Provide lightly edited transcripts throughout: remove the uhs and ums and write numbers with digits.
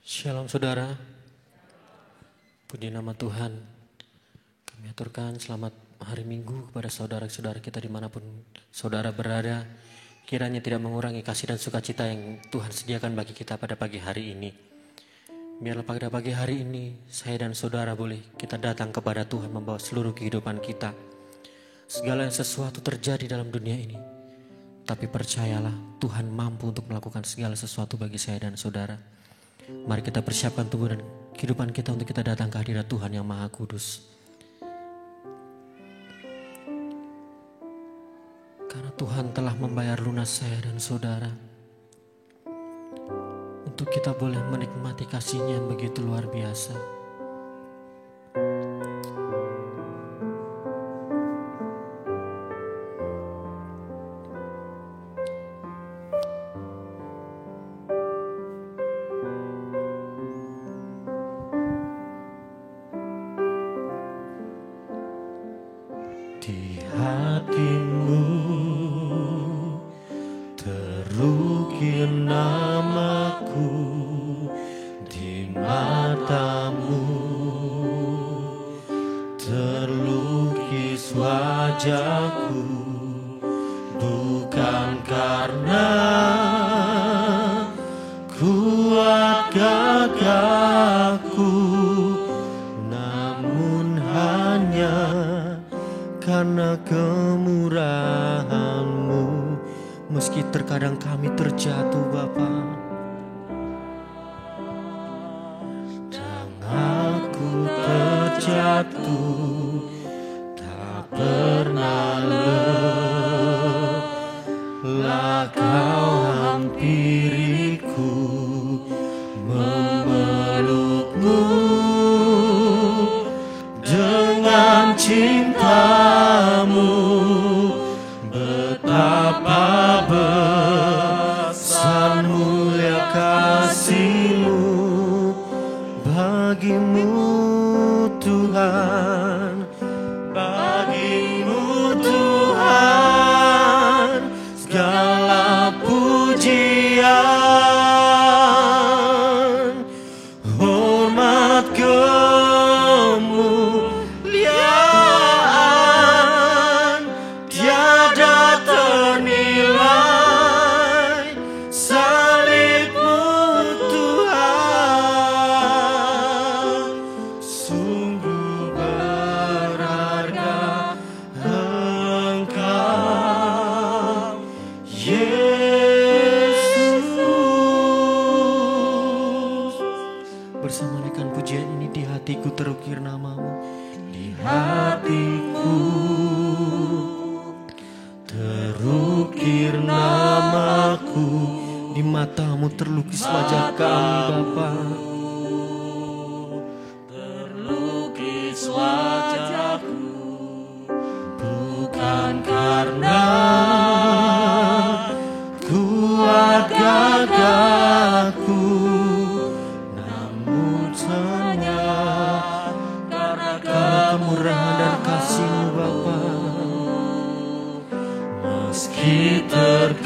Shalom saudara, puji nama Tuhan. Kami aturkan selamat hari Minggu kepada saudara-saudara kita dimanapun saudara berada. Kiranya tidak mengurangi kasih dan sukacita yang Tuhan sediakan bagi kita pada pagi hari ini. Biarlah pada pagi hari ini saya dan saudara boleh kita datang kepada Tuhan membawa seluruh kehidupan kita. Segala sesuatu terjadi dalam dunia ini, tapi percayalah Tuhan mampu untuk melakukan segala sesuatu bagi saya dan saudara. Mari kita persiapkan tubuh dan kehidupan kita untuk kita datang ke hadirat Tuhan yang Maha Kudus. Karena Tuhan telah membayar lunas saya dan saudara, untuk kita boleh menikmati kasih-Nya yang begitu luar biasa. Di hatimu terukir namaku, di matamu terlukis wajahku, bukan karena kuat gagahku, namun hanya karena kemurahan-Mu. Meski terkadang kami terjatuh Bapa, dan aku terjatuh, tak pernah lelah Kau hampiriku, memelukmu dengan cinta-Mu. Betapa besar mulia kasih-Mu bagimu Tuhan, bagimu Tuhan, segala pujian, hormat, kemuliaan tiada ternilai. Salib-Mu Tuhan, sungguh berharga Engkau Yesus. Bersama naikkan pujian ini, di hatiku terukir nama-Mu, di hatiku terukir namaku, di mata-Mu terlukis wajah kami Bapa, terlukis wajahku, bukan karena kuat gagahku, namun hanya karena kemurahan dan kasih-Mu Bapa. Meski terkadang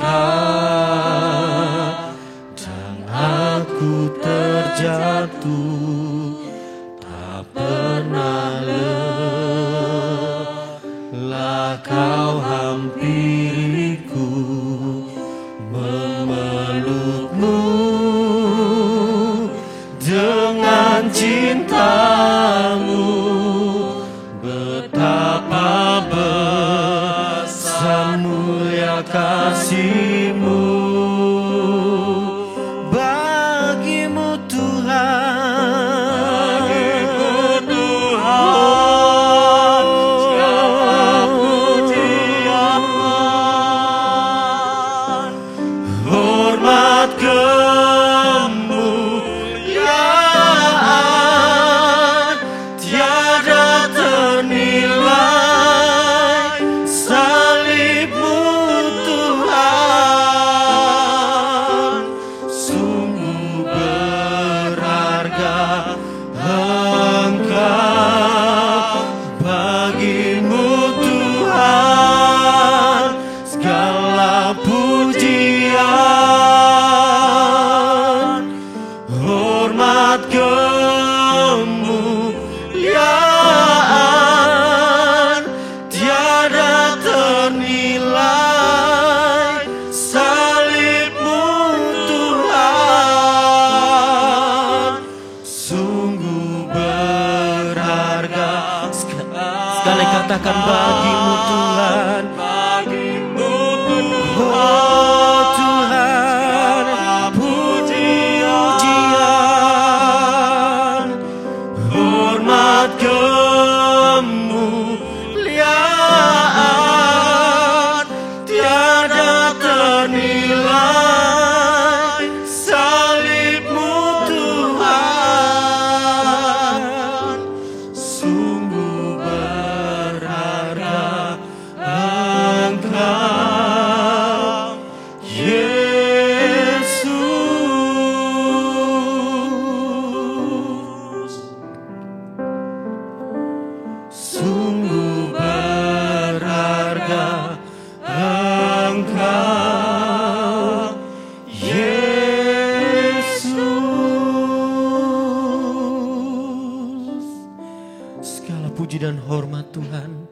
aku terjatuh, tak pernah lelah Kau hampiriku, memelukmu dengan cinta-Mu. Betapa besar mulia kasih-Mu bagimu Tuhan, bagimu Tuhan, segala pujian, hormat, kemuliaan tiada ternilai. Salib-Mu Tuhan, nyatakan bagimu Tuhan. Oh Tuhan, pujian, hormat, kemuliaan tiada ternilai, salibmu Tuhan, sungguh berharga Engkau Yesus, sungguh berharga Engkau Yesus. Segala puji dan hormat Tuhan,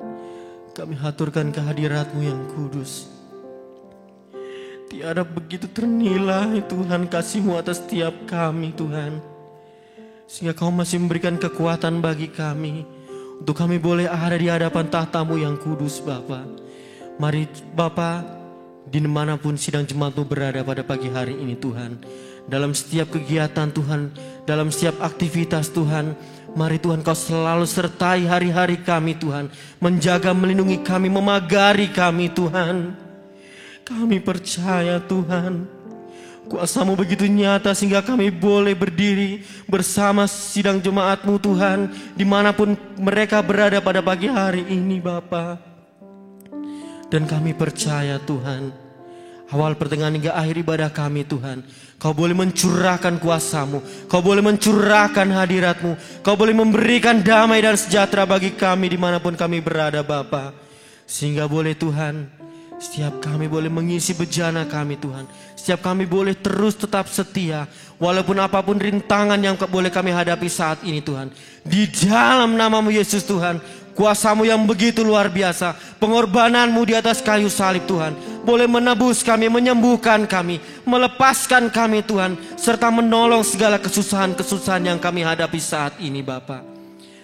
kami haturkan kehadirat-Mu yang kudus. Tiada begitu ternilai Tuhan kasih-Mu atas setiap kami Tuhan, sehingga Kau masih memberikan kekuatan bagi kami untuk kami boleh ada di hadapan tahta-Mu yang kudus Bapa. Mari Bapa, dimanapun sidang jemaat-Mu berada pada pagi hari ini Tuhan, dalam setiap kegiatan Tuhan, dalam setiap aktivitas Tuhan, mari Tuhan Kau selalu sertai hari-hari kami Tuhan, menjaga, melindungi kami, memagari kami Tuhan. Kami percaya Tuhan, kuasa-Mu begitu nyata sehingga kami boleh berdiri bersama sidang jemaat-Mu Tuhan, dimanapun mereka berada pada pagi hari ini Bapa. Dan kami percaya Tuhan, awal pertengahan hingga akhir ibadah kami Tuhan, Kau boleh mencurahkan kuasa-Mu, Kau boleh mencurahkan hadirat-Mu, Kau boleh memberikan damai dan sejahtera bagi kami dimanapun kami berada Bapa. Sehingga boleh Tuhan, setiap kami boleh mengisi bejana kami Tuhan, setiap kami boleh terus tetap setia, walaupun apapun rintangan yang boleh kami hadapi saat ini Tuhan. Di dalam nama-Mu Yesus Tuhan, kuasa-Mu yang begitu luar biasa, pengorbanan-Mu di atas kayu salib Tuhan, boleh menebus kami, menyembuhkan kami, melepaskan kami Tuhan, serta menolong segala kesusahan-kesusahan yang kami hadapi saat ini Bapa.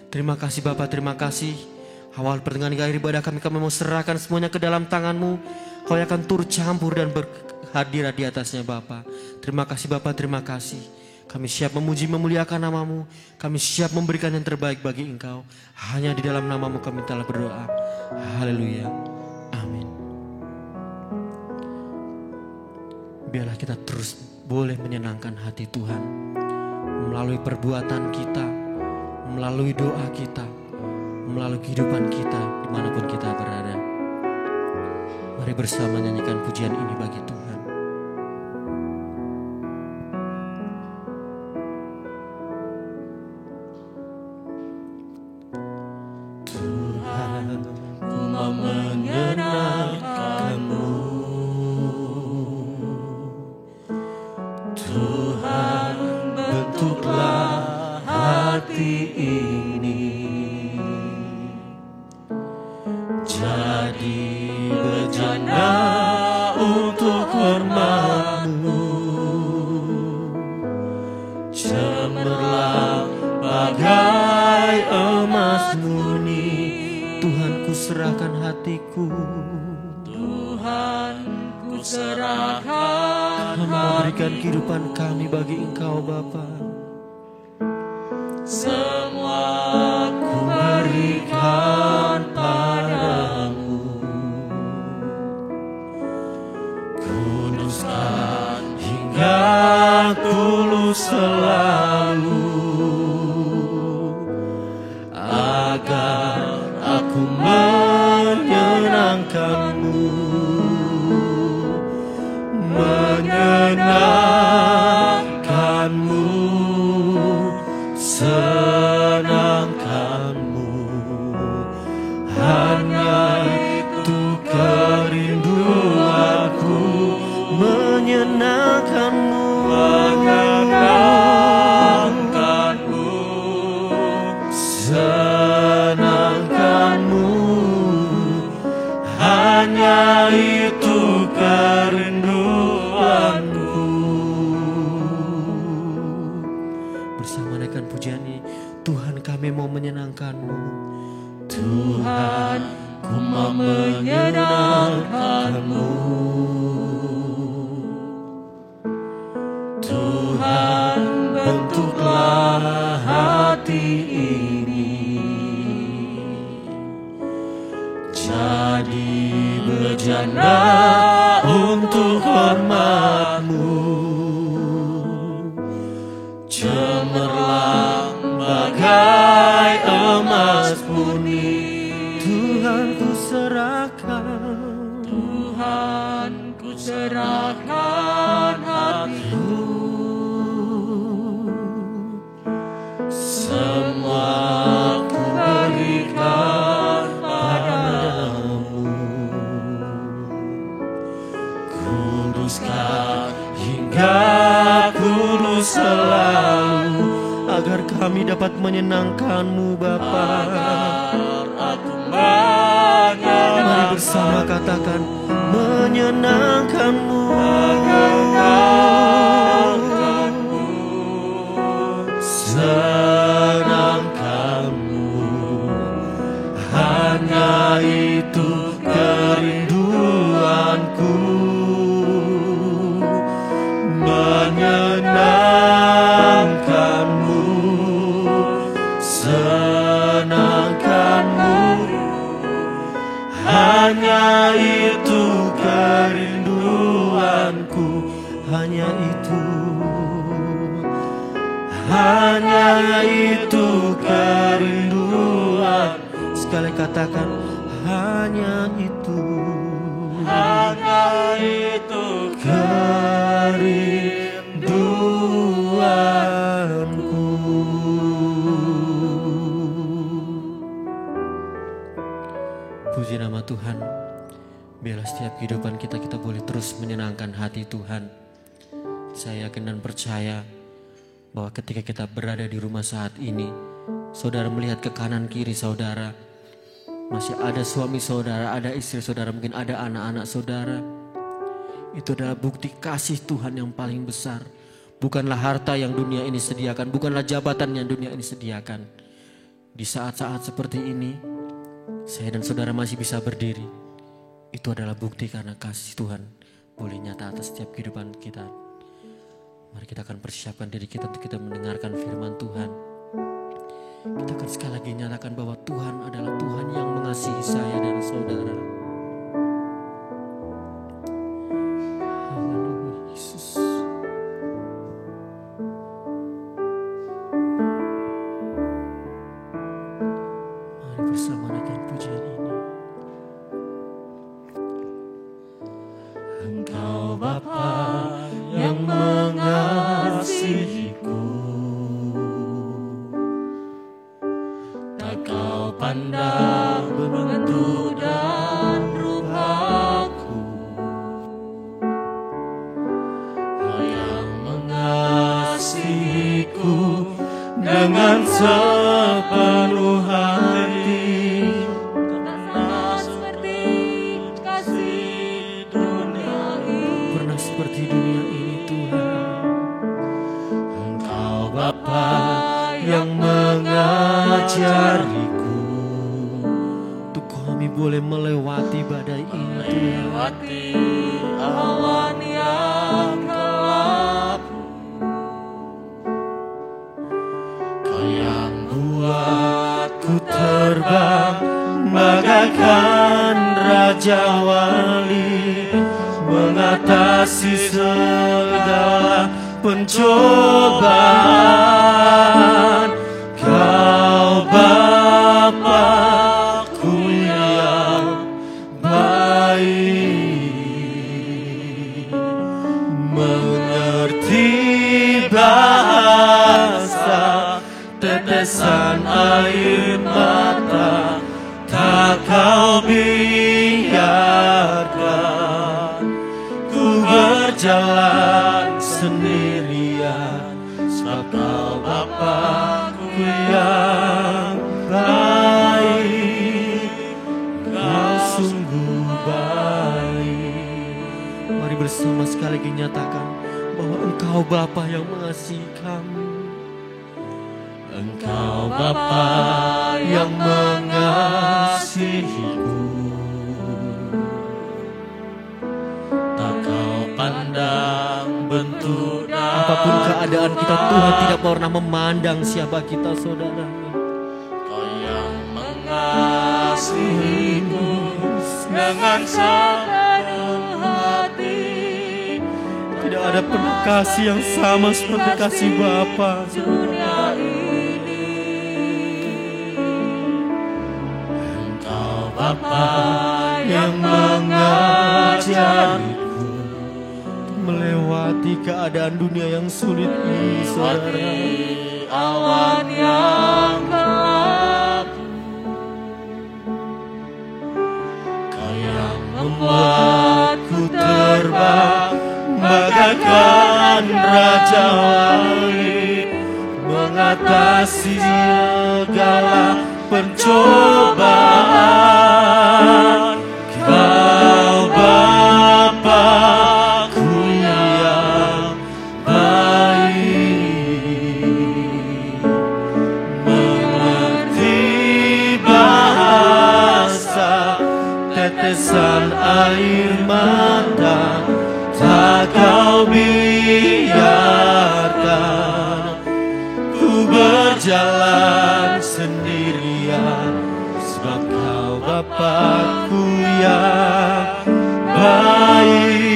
Terima kasih Bapa, terima kasih. Awal pertengahan hingga akhir ibadah kami mau serahkan semuanya ke dalam tangan-Mu. Kau akan turut campur dan berhadirat di atasnya Bapa. Terima kasih Bapa, terima kasih. Kami siap memuji memuliakan nama-Mu. Kami siap memberikan yang terbaik bagi Engkau. Hanya di dalam nama-Mu kami telah berdoa. Haleluya. Amin. Biarlah kita terus boleh menyenangkan hati Tuhan melalui perbuatan kita, melalui doa kita, melalui kehidupan kita dimanapun kita berada. Mari bersama nyanyikan pujian ini bagi Tuhan. Tuhan, ku mau menyenangkan-Mu. Tuhan, bentuklah hati ini jadi bejana untuk hormat-Mu. Cemerlang bagai emas murni. Tuhan, ku serahkan hatiku. Tuhan, ku serahkan Kami memberikan kehidupan kami bagi Engkau Bapa. semua ku berikan padamu. Kuduskan hingga tulus selalu, agar aku menyenangkan-Mu, menyenangkan-Mu, senangkan-Mu. Hanya itu kerinduanku, menyenangkan-Mu, menyenangkan-Mu. serahkan hatiku, semua ku berikan padamu. Kuduskan hingga kudus selalu, agar kami dapat menyenangkan-Mu Bapa. Mari bersama katakan menyenangkan-Mu. Senangkan-Mu, hanya itu kerinduanku. Menyenangkan-Mu, senangkan-Mu, hanya itu kerinduanku. Hanya itu, Hanya itu kerinduan. sekali katakan hanya itu. Hanya itu Kerinduanku. Puji nama Tuhan. Biarlah setiap kehidupan kita boleh terus menyenangkan hati Tuhan. Saya yakin dan percaya bahwa ketika kita berada di rumah saat ini, saudara melihat ke kanan kiri saudara, masih ada suami saudara, ada istri saudara, mungkin ada anak-anak saudara. Itu adalah bukti kasih Tuhan yang paling besar. Bukanlah harta yang dunia ini sediakan, bukanlah jabatan yang dunia ini sediakan. Di saat-saat seperti ini, saya dan saudara masih bisa berdiri. Itu adalah bukti karena kasih Tuhan boleh nyata atas setiap kehidupan kita. Mari kita akan persiapkan diri kita untuk kita mendengarkan firman Tuhan. Kita akan sekali lagi nyatakan bahwa Tuhan adalah Tuhan yang mengasihi saya dan saudara. Haleluya Yesus. Mari bersama naikkan pujian ini. Engkau Bapa yang mengasihiku, tak kau pandang bentuk dan rupaku. Kau yang mengasihiku dengan sepenuh hati. Seperti dunia ini Tuhan. Engkau Bapa yang mengajariku untuk kami boleh melewati badai ini Tuhan. melewati awan yang gelap. Kau yang buatku terbang bagaikan Raja Wali, mengatasi segala pencobaan. Kau Bapa-Ku yang baik, mengerti bahasa tetesan air mata. Tak kau biarkan ku berjalan sendirian, sebab kau Bapa-Ku yang baik, kau sungguh baik. Mari bersama sekali lagi nyatakan bahwa Engkau Bapa yang mengasihi kami. Engkau Bapa yang mengasihiku, tak kau pandang bentuk dan Apapun keadaan kita, Tuhan tidak pernah memandang siapa kita saudara. Kau yang mengasihiku dengan sepenuh hati. Tidak ada pernah kasih yang sama seperti kasih Bapa. Dunia ini Engkau Bapa yang mengajariku melewati keadaan dunia yang sulit ini, saudara. Awan yang gelap, Kau yang membuatku terbang bagaikan raja wali, mengatasi segala pencobaan. Kau Bapa-Ku yang baik, mengerti bahasa tetesan air mata, tak Kau biarkan ku berjalan sendirian, sebab Kau Bapa-Ku yang baik.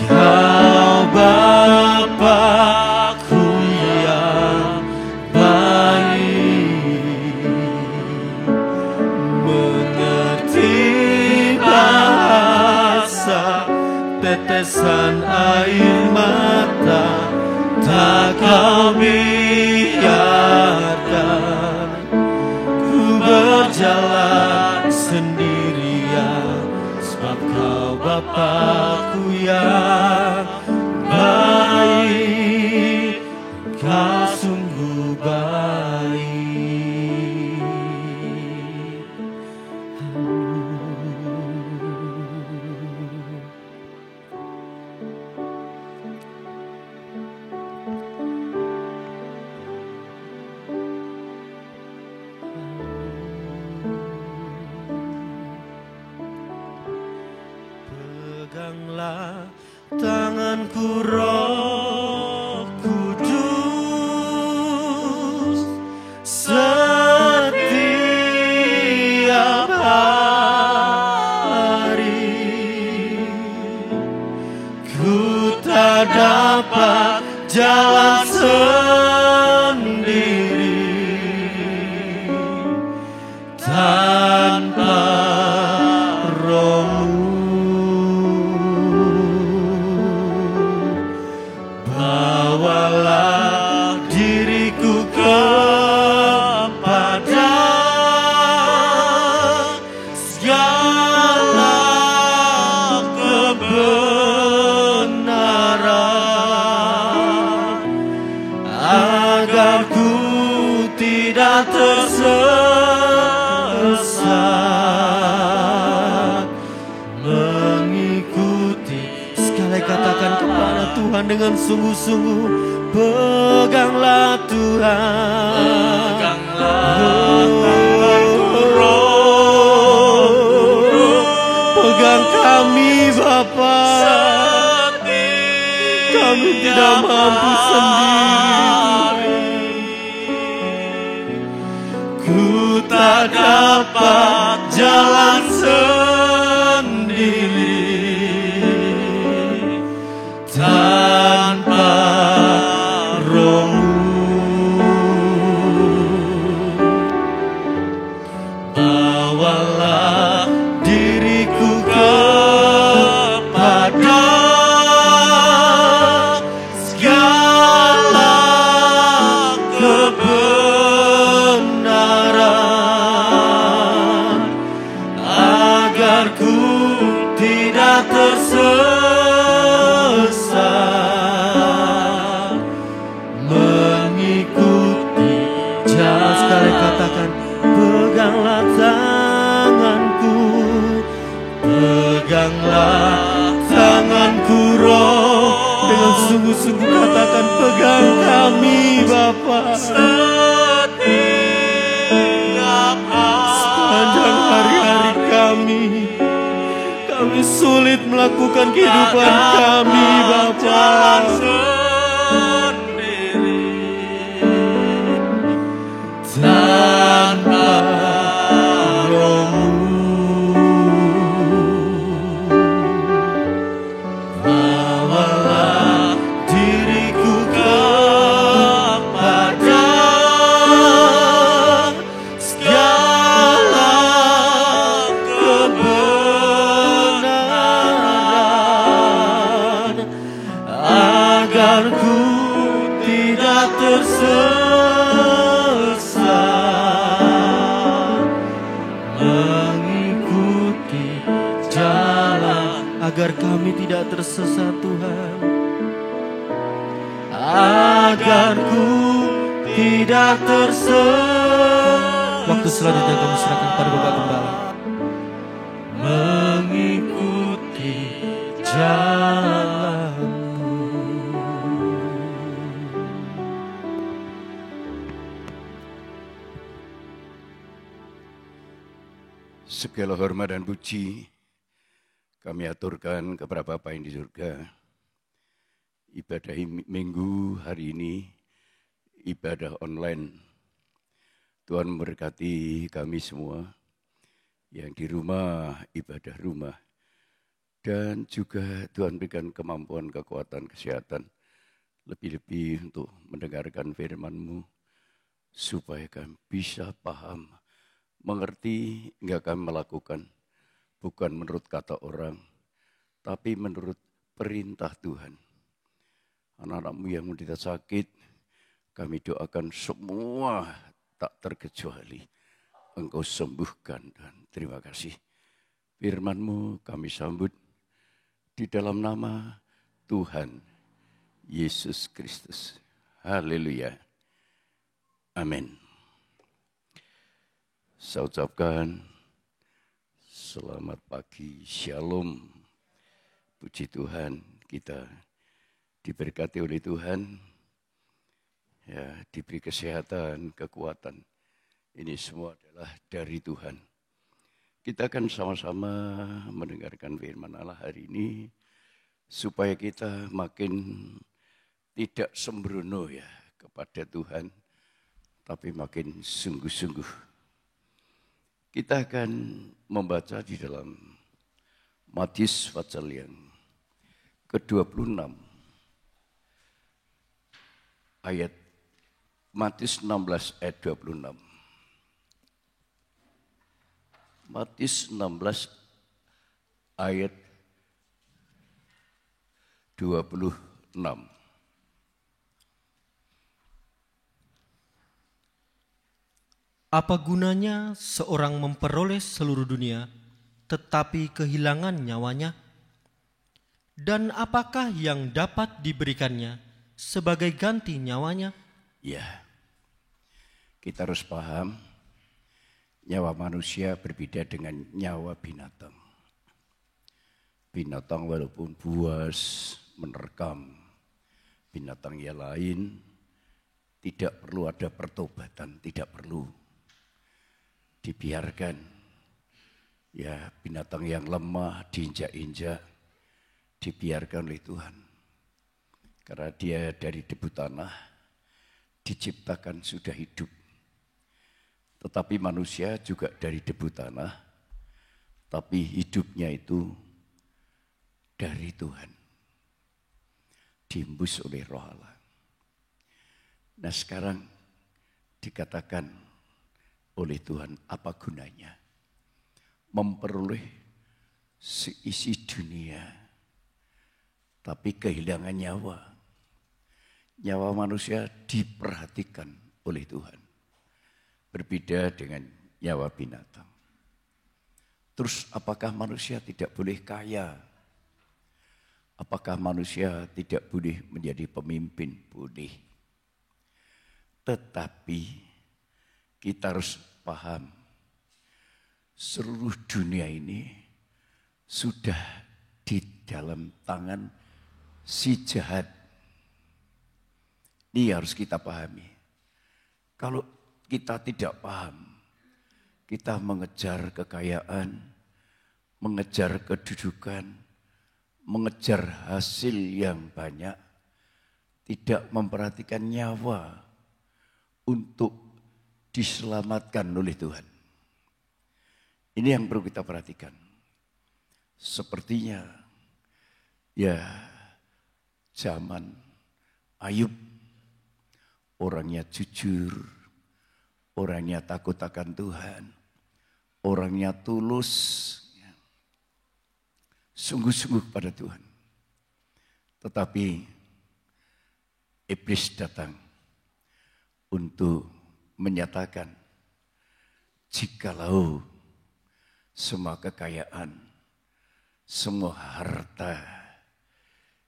Kau Bapa-Ku yang baik, mengerti bahasa tetesan air mata, tak Kau biarkan ku berjalan sendirian, sebab Kau Bapa-Ku yang baik. Kau sungguh baik. Peganglah tanganku, Roh Kudus, setiap hari. Ku tak dapat jalan sendiri tanpa Roh-Mu. Bawalah diriku kepada segala kebenaran, agar ku tidak tersesat mengikuti. Sekali katakan kepada Tuhan dengan sungguh-sungguh, peganglah Tuhan, pegang kami Bapa, kami tidak mampu sendiri. Ku tak dapat jalan sendiri tanpa Roh-Mu. Bawalah diriku kepada segala kebenaran, agar ku tidak tersesat mengikuti. Jangan sekali katakan, peganglah tanganku, peganglah tanganku Roh. Dengan sungguh-sungguh katakan, pegang kami Bapa, sepanjang hari-hari kami sulit melakukan kehidupan kami Bapa. Tanpa Roh-Mu, bawalah diriku kepada segala kebenaran, tersesat, mengikuti jalan agar kami tidak tersesat Tuhan, agar ku tidak tersesat. Waktu selanjutnya kami serahkan pada Bapak Gembala. Mengikuti jalan-Mu. Segala hormat dan puji kami aturkan kepada Bapa yang di surga. Ibadah minggu hari ini, ibadah online. Tuhan memberkati kami semua yang di rumah, ibadah rumah. Dan juga Tuhan berikan kemampuan, kekuatan, kesehatan. Lebih-lebih untuk mendengarkan firman-Mu. Supaya kami bisa paham, mengerti hingga kami melakukan. Bukan menurut kata orang, tapi menurut perintah Tuhan. Anak-anak-Mu yang menderita sakit, kami doakan semua tak terkecuali Engkau sembuhkan, dan terima kasih. Firman-Mu kami sambut di dalam nama Tuhan Yesus Kristus. Haleluya. Amin. Saya ucapkan selamat pagi, shalom. Puji Tuhan, kita diberkati oleh Tuhan. Ya, diberi kesehatan, kekuatan. Ini semua adalah dari Tuhan. Kita akan sama-sama mendengarkan firman Allah hari ini, supaya kita makin tidak sembrono ya kepada Tuhan, tapi makin sungguh-sungguh. Kita akan membaca di dalam Matius pasal yang ke-26, ayat Matius 16 ayat 26. Matius 16 ayat 26. Apa gunanya seorang memperoleh seluruh dunia, tetapi kehilangan nyawanya? Dan apakah yang dapat diberikannya sebagai ganti nyawanya? Ya, kita harus paham, nyawa manusia berbeda dengan nyawa binatang. Binatang walaupun buas, menerkam, binatang yang lain tidak perlu ada pertobatan, tidak perlu dibiarkan. Ya, binatang yang lemah, diinjak-injak, dibiarkan oleh Tuhan. Karena dia dari debu tanah, diciptakan sudah hidup. Tetapi manusia juga dari debu tanah, tapi hidupnya itu dari Tuhan. Diembus oleh Roh Allah. Nah sekarang dikatakan oleh Tuhan, apa gunanya memperoleh seisi dunia, tapi kehilangan nyawa. Nyawa manusia diperhatikan oleh Tuhan. Berbeda dengan nyawa binatang. Terus apakah manusia tidak boleh kaya? Apakah manusia tidak boleh menjadi pemimpin? Boleh. Tetapi kita harus paham, seluruh dunia ini sudah di dalam tangan si jahat. Ini harus kita pahami. Kalau kita tidak paham, kita mengejar kekayaan, mengejar kedudukan, mengejar hasil yang banyak, tidak memperhatikan nyawa untuk diselamatkan oleh Tuhan. Ini yang perlu kita perhatikan. Sepertinya ya zaman Ayub, orangnya jujur, orangnya takut akan Tuhan, orangnya tulus, sungguh-sungguh pada Tuhan. Tetapi iblis datang untuk menyatakan jikalau semua kekayaan, semua harta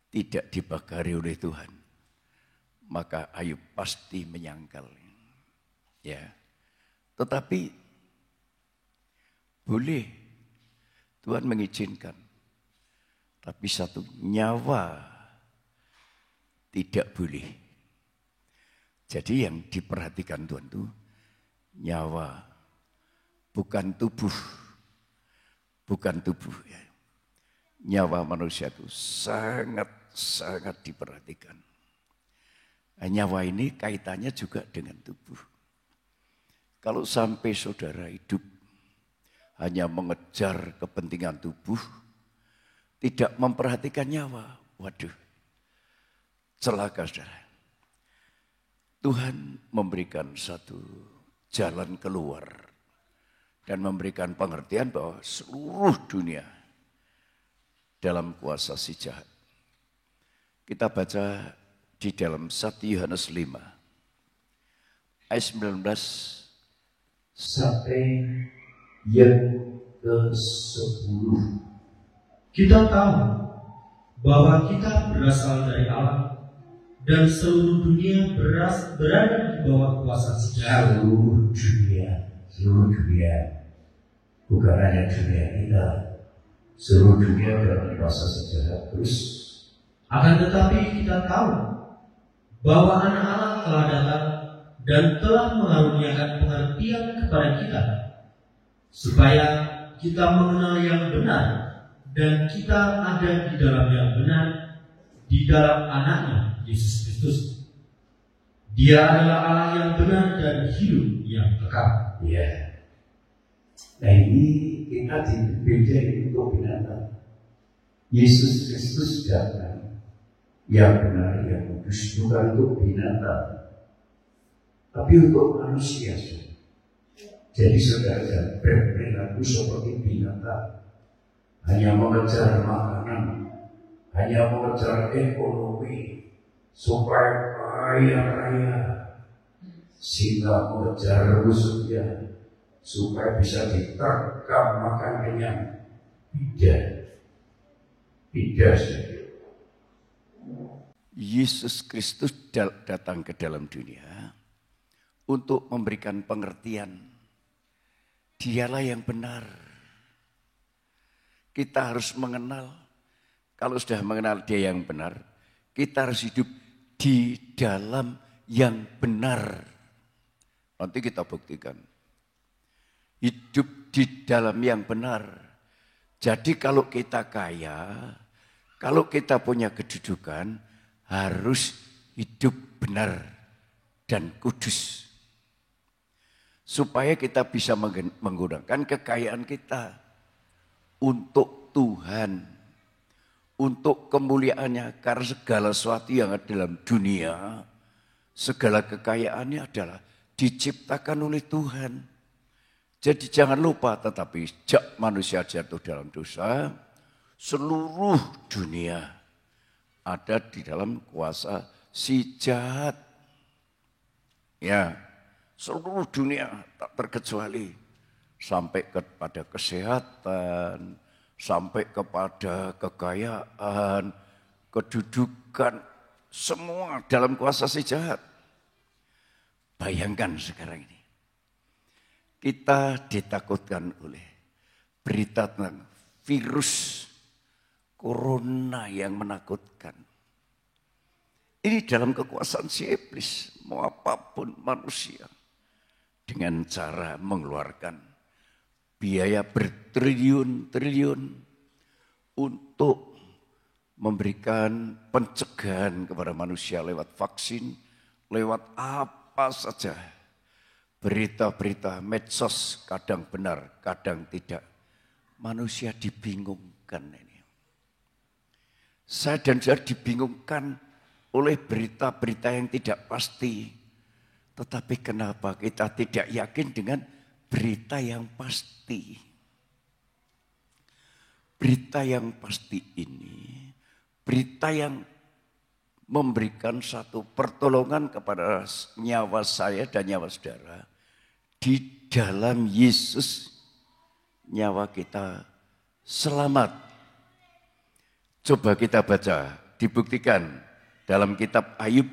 tidak dibagari oleh Tuhan, maka Ayub pasti menyangkal. Ya, tetapi boleh Tuhan mengizinkan, tapi satu nyawa tidak boleh. Jadi yang diperhatikan Tuhan itu nyawa, bukan tubuh. Bukan tubuh ya. Nyawa manusia itu sangat diperhatikan. Nah, nyawa ini kaitannya juga dengan tubuh. Kalau sampai saudara hidup hanya mengejar kepentingan tubuh, tidak memperhatikan nyawa, waduh, celaka saudara. Tuhan memberikan satu jalan keluar dan memberikan pengertian bahwa seluruh dunia dalam kuasa si jahat. Kita baca di dalam 1 Yohanes 5 ayat 19 sampai yang ke-10. Kita tahu bahwa kita berasal dari Allah dan seluruh dunia berada di bawah kuasa si jahat. Seluruh dunia, bukan hanya dunia kita, seluruh dunia dalam kuasa si jahat. Terus, akan tetapi kita tahu bahwa anak Allah telah datang dan telah mengaruniakan pengertian kepada kita, supaya kita mengenal yang benar dan kita ada di dalam yang benar, di dalam anaknya Yesus Kristus. Dia adalah Allah yang benar dan hidup yang kekal. Ya. Nah ini kita dibedakan untuk binatang. Yesus Kristus datang yang benar, yang kudus, bukan untuk binatang, tapi untuk manusia. Jadi saudara jangan berperilaku seperti binatang, hanya mengejar makanan, hanya mengejar ekonomi, supaya kaya-kaya, sehingga mengejar musuhnya, supaya bisa diterkam makan kenyang. Tidak. Yesus Kristus datang ke dalam dunia untuk memberikan pengertian. Dialah yang benar. Kita harus mengenal, kalau sudah mengenal dia yang benar, kita harus hidup di dalam yang benar. Nanti kita buktikan. Hidup di dalam yang benar. Jadi kalau kita kaya, kalau kita punya kedudukan, harus hidup benar dan kudus. Supaya kita bisa menggunakan kekayaan kita untuk Tuhan, untuk kemuliaannya. Karena segala sesuatu yang ada dalam dunia, segala kekayaannya adalah diciptakan oleh Tuhan. Jadi jangan lupa, tetapi sejak manusia jatuh dalam dosa, seluruh dunia ada di dalam kuasa si jahat. Ya, seluruh dunia tak terkecuali. Sampai kepada kesehatan, sampai kepada kekayaan, kedudukan, semua dalam kuasa si jahat. Bayangkan sekarang ini. Kita ditakutkan oleh berita tentang virus corona yang menakutkan. Ini dalam kekuasaan si iblis, mau apapun manusia. Dengan cara mengeluarkan biaya bertriliun-triliun untuk memberikan pencegahan kepada manusia lewat vaksin, lewat apa saja. Berita-berita medsos kadang benar, kadang tidak. Manusia dibingungkan ini. Saya dan saudara dibingungkan oleh berita-berita yang tidak pasti. Tetapi kenapa kita tidak yakin dengan berita yang pasti? Berita yang pasti ini, berita yang memberikan satu pertolongan kepada nyawa saya dan nyawa saudara. Di dalam Yesus nyawa kita selamat. Coba kita baca, dibuktikan dalam kitab Ayub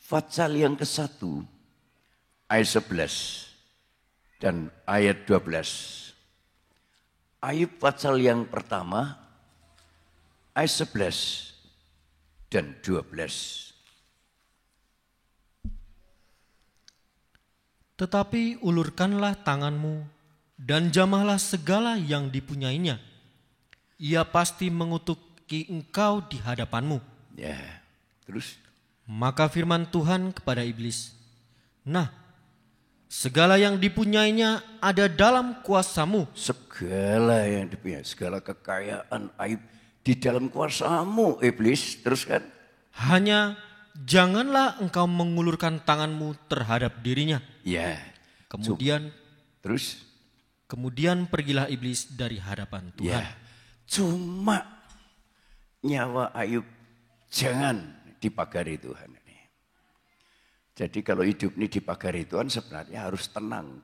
pasal yang ke-1 ayat 11 dan ayat 12. Ayub pasal yang pertama ayat 11 dan 12. Tetapi ulurkanlah tanganmu dan jamahlah segala yang dipunyainya. Ia pasti mengutuki engkau di hadapanmu. Ya, terus? Maka firman Tuhan kepada iblis, nah, segala yang dipunyainya ada dalam kuasamu. Segala yang dipunyai, segala kekayaan Ayub di dalam kuasamu, iblis. Terus kan? Hanya janganlah engkau mengulurkan tanganmu terhadap dirinya. Ya. Kemudian pergilah iblis dari hadapan Tuhan. Ya. Cuma nyawa Ayub jangan dipagari Tuhan ini. Jadi kalau hidup ini dipagari Tuhan sebenarnya harus tenang.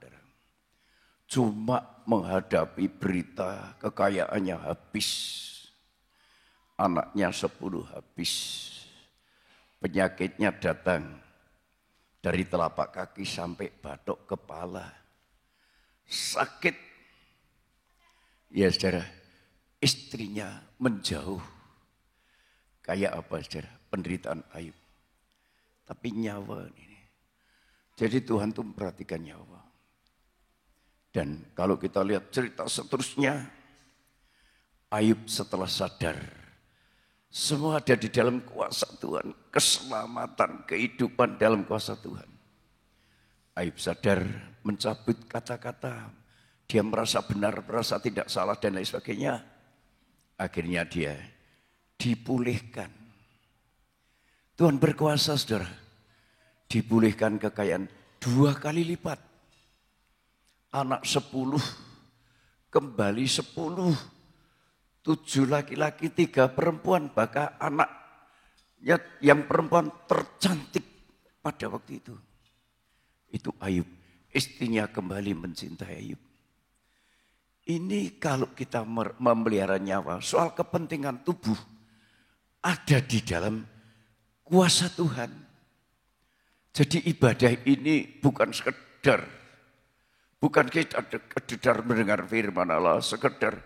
Cuma menghadapi berita kekayaannya habis. Anaknya 10 habis. Penyakitnya datang dari telapak kaki sampai batok kepala. Sakit. Ya saudara, istrinya menjauh. Kayak apa saudara? Penderitaan Ayub. Tapi nyawa ini. Jadi Tuhan tuh memperhatikan nyawa. Dan kalau kita lihat cerita seterusnya, Ayub setelah sadar, semua ada di dalam kuasa Tuhan. Keselamatan, kehidupan dalam kuasa Tuhan. Ayub sadar, mencabut kata-kata. Dia merasa benar, merasa tidak salah dan lain sebagainya. Akhirnya dia dipulihkan. Tuhan berkuasa saudara. Dipulihkan kekayaan 2 kali lipat. Anak 10, kembali 10. 7 laki-laki, 3 perempuan, bahkan anaknya yang perempuan tercantik pada waktu itu. Itu Ayub, istrinya kembali mencintai Ayub. Ini kalau kita memelihara nyawa, soal kepentingan tubuh ada di dalam kuasa Tuhan. Jadi ibadah ini bukan sekedar, bukan kita sekedar mendengar firman Allah, sekedar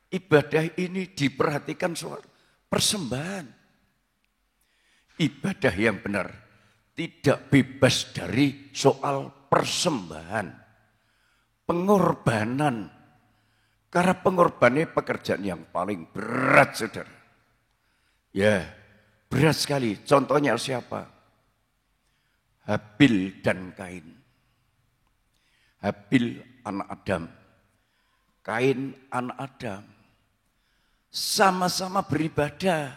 ibadah ini diperhatikan soal persembahan. Ibadah yang benar tidak bebas dari soal persembahan. Pengorbanan. Karena pengorbanan pekerjaan yang paling berat saudara. Ya, berat sekali. Contohnya siapa? Habil dan Kain. Habil anak Adam. Kain anak Adam. Sama-sama beribadah.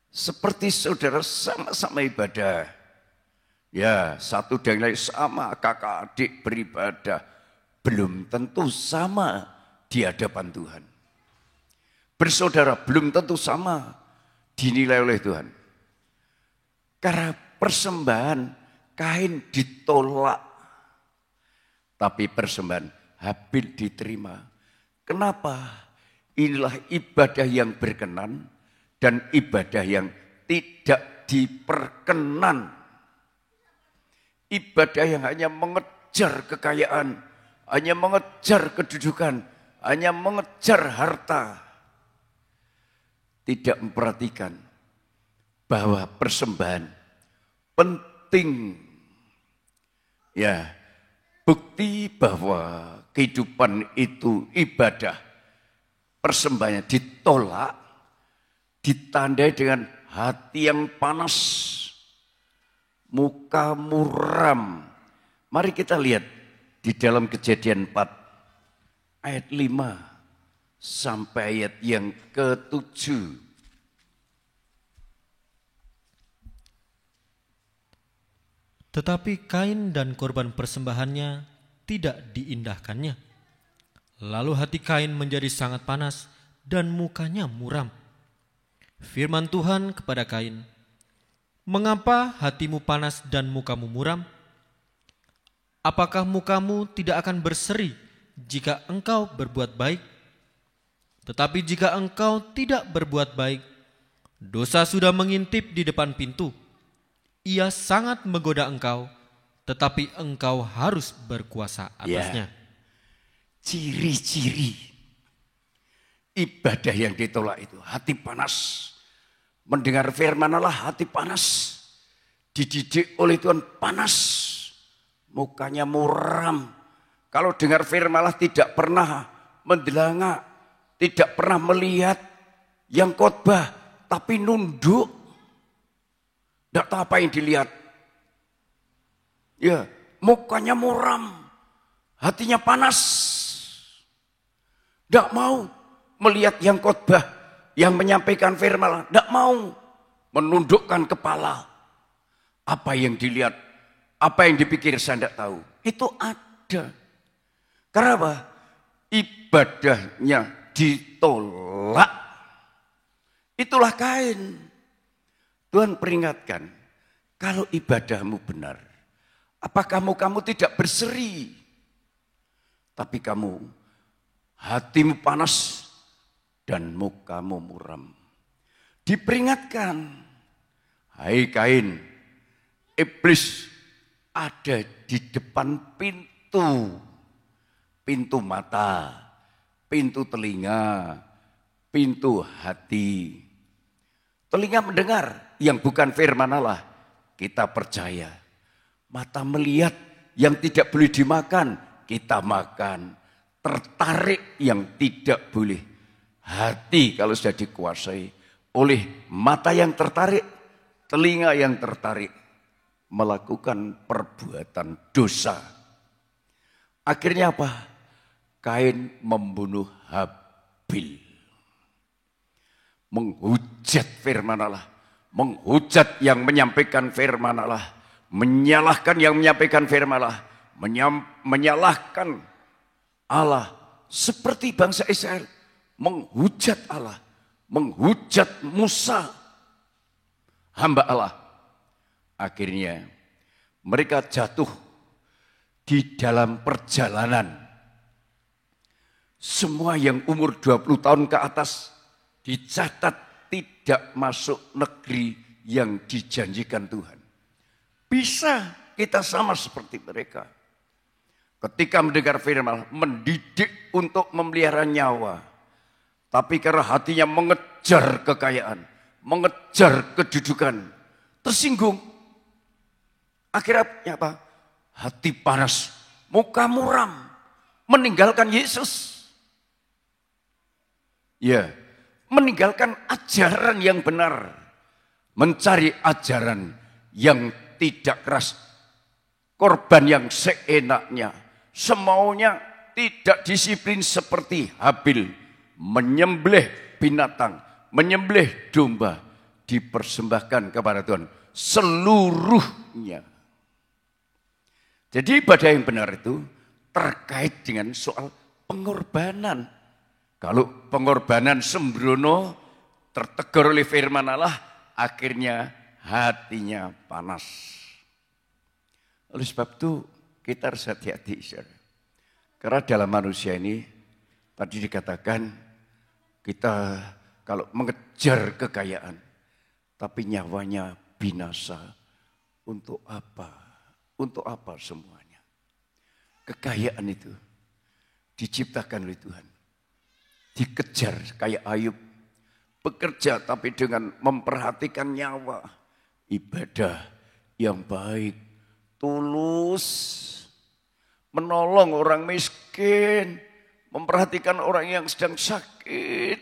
Seperti saudara sama-sama ibadah. Ya, satu dan lain sama kakak adik beribadah. Belum tentu sama di hadapan Tuhan. Bersaudara belum tentu sama dinilai oleh Tuhan. Karena persembahan Kain ditolak. Tapi persembahan Habil diterima. Kenapa? Inilah ibadah yang berkenan dan ibadah yang tidak diperkenan. Ibadah yang hanya mengejar kekayaan, hanya mengejar kedudukan, hanya mengejar harta. Tidak memperhatikan bahwa persembahan penting. Ya, bukti bahwa kehidupan itu ibadah. Persembahannya ditolak, ditandai dengan hati yang panas, muka muram. Mari kita lihat di dalam Kejadian 4 ayat 5 sampai ayat yang ke-7. Tetapi Kain dan korban persembahannya tidak diindahkannya. Lalu hati Kain menjadi sangat panas dan mukanya muram. Firman Tuhan kepada Kain, Mengapa hatimu panas dan mukamu muram? Apakah mukamu tidak akan berseri jika engkau berbuat baik? Tetapi jika engkau tidak berbuat baik, dosa sudah mengintip di depan pintu. Ia sangat menggoda engkau, tetapi engkau harus berkuasa atasnya. Ciri-ciri ibadah yang ditolak itu hati panas. Mendengar firman Allah hati panas. Dididik oleh Tuhan panas. Mukanya muram. Kalau dengar firman Allah tidak pernah mendelanga, tidak pernah melihat yang khotbah, tapi nunduk. Tidak tahu apa yang dilihat. Ya, mukanya muram, hatinya panas. Tidak mau melihat yang khotbah, yang menyampaikan firman Allah. Tidak mau menundukkan kepala. Apa yang dilihat, apa yang dipikir saya tidak tahu. Itu ada. Karena apa? Ibadahnya ditolak. Itulah Kain. Tuhan peringatkan, kalau ibadahmu benar, apakah kamu tidak berseri? Tapi kamu, hatimu panas dan mukamu muram. Diperingatkan, hai Kain, iblis ada di depan pintu. Pintu mata, pintu telinga, pintu hati. Telinga mendengar yang bukan firman Allah, kita percaya. Mata melihat yang tidak boleh dimakan, kita makan. Tertarik yang tidak boleh. Hati kalau sudah dikuasai oleh mata yang tertarik, telinga yang tertarik, melakukan perbuatan dosa. Akhirnya apa? Kain membunuh Habil. Menghujat firman Allah. Menghujat yang menyampaikan firman Allah. Menyalahkan yang menyampaikan firman Allah. Menyalahkan Allah. Seperti bangsa Israel. Menghujat Allah. Menghujat Musa. Hamba Allah. Akhirnya mereka jatuh di dalam perjalanan. Semua yang umur 20 tahun ke atas dicatat tidak masuk negeri yang dijanjikan Tuhan. Bisa kita sama seperti mereka. Ketika mendengar firman, mendidik untuk memelihara nyawa. Tapi karena hatinya mengejar kekayaan, mengejar kedudukan, tersinggung. Akhirnya apa? Hati panas, muka muram, meninggalkan Yesus. Ya, meninggalkan ajaran yang benar, mencari ajaran yang tidak keras, korban yang seenaknya, semaunya, tidak disiplin seperti Habil, menyembelih binatang, menyembelih domba, dipersembahkan kepada Tuhan seluruhnya. Jadi ibadah yang benar itu terkait dengan soal pengorbanan. Kalau pengorbanan sembrono tertegur oleh firman Allah, akhirnya hatinya panas. Oleh sebab itu kita harus hati-hati. Karena dalam manusia ini tadi dikatakan kita kalau mengejar kekayaan tapi nyawanya binasa, untuk apa? Untuk apa semuanya? Kekayaan itu diciptakan oleh Tuhan. Dikejar kayak Ayub. Bekerja tapi dengan memperhatikan nyawa. Ibadah yang baik. Tulus. Menolong orang miskin. Memperhatikan orang yang sedang sakit.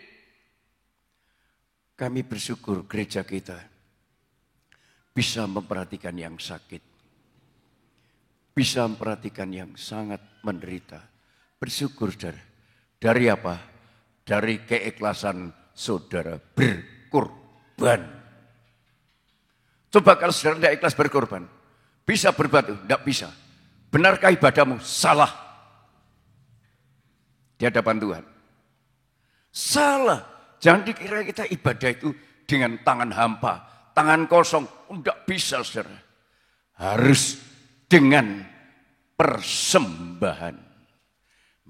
Kami bersyukur gereja kita bisa memperhatikan yang sakit. Bisa memperhatikan yang sangat menderita. Bersyukur saudara. Dari apa? Dari keikhlasan saudara berkorban. Coba kalau saudara tidak ikhlas berkorban. Bisa berbatu? Tidak bisa. Benarkah ibadahmu? Salah. Di hadapan Tuhan. Salah. Jangan dikira kita ibadah itu dengan tangan hampa. tangan kosong. Tidak bisa, saudara. Harus dengan persembahan.